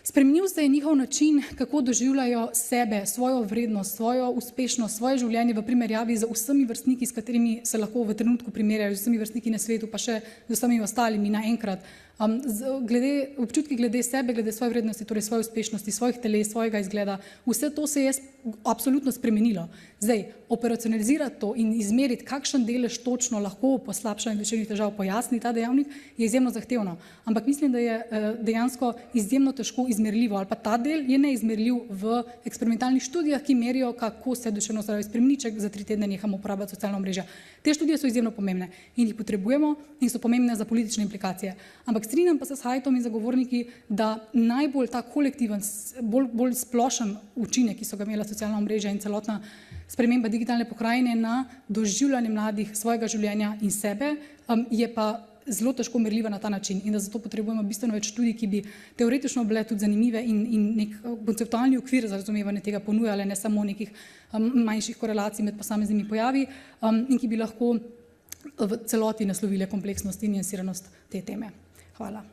B: spremenil se je njihov način, kako doživljajo sebe, svojo vrednost, svojo uspešnost, svoje življenje v primerjavi z vsemi vrstniki, s katerimi se lahko v trenutku primerjajo, z vsemi vrstniki na svetu, pa še z vsemi ostalimi naenkrat. Občutki glede sebe, glede svoje vrednosti, torej svoje uspešnosti, svojih teles, svojega izgleda, vse to se je absolutno spremenilo. Zdaj, operacionalizirati to in izmeriti, kakšen delež točno lahko poslabšanje duševnih težav pojasni ta dejavnik, je izjemno zahtevno. Ampak mislim, da je dejansko izjemno težko izmerljivo, ali pa ta del je neizmerljiv v eksperimentalnih študijah, ki merijo, kako se duševno zdravje spremeni, če za 3 tedne nehamo uporabljati socialna omrežja. Te študije so izjemno pomembne in jih potrebujemo in so pomembne za politične implikacije. Ampak strinjam pa se s Haidtom in zagovorniki, da najbolj ta kolektiven, bolj splošen učinek, ki so ga imela socialna omrežja in celotna sprememba digitalne pokrajine na doživljanje mladih svojega življenja in sebe, je pa zelo težko merljiva na ta način in da zato potrebujemo bistveno več študij, ki bi teoretično bile tudi zanimive in nek konceptualni okvir za razumevanje tega ponujale, ne samo nekih manjših korelacij med posameznimi pojavi in ki bi lahko v celoti naslovile kompleksnost in niansiranost te teme. Hvala.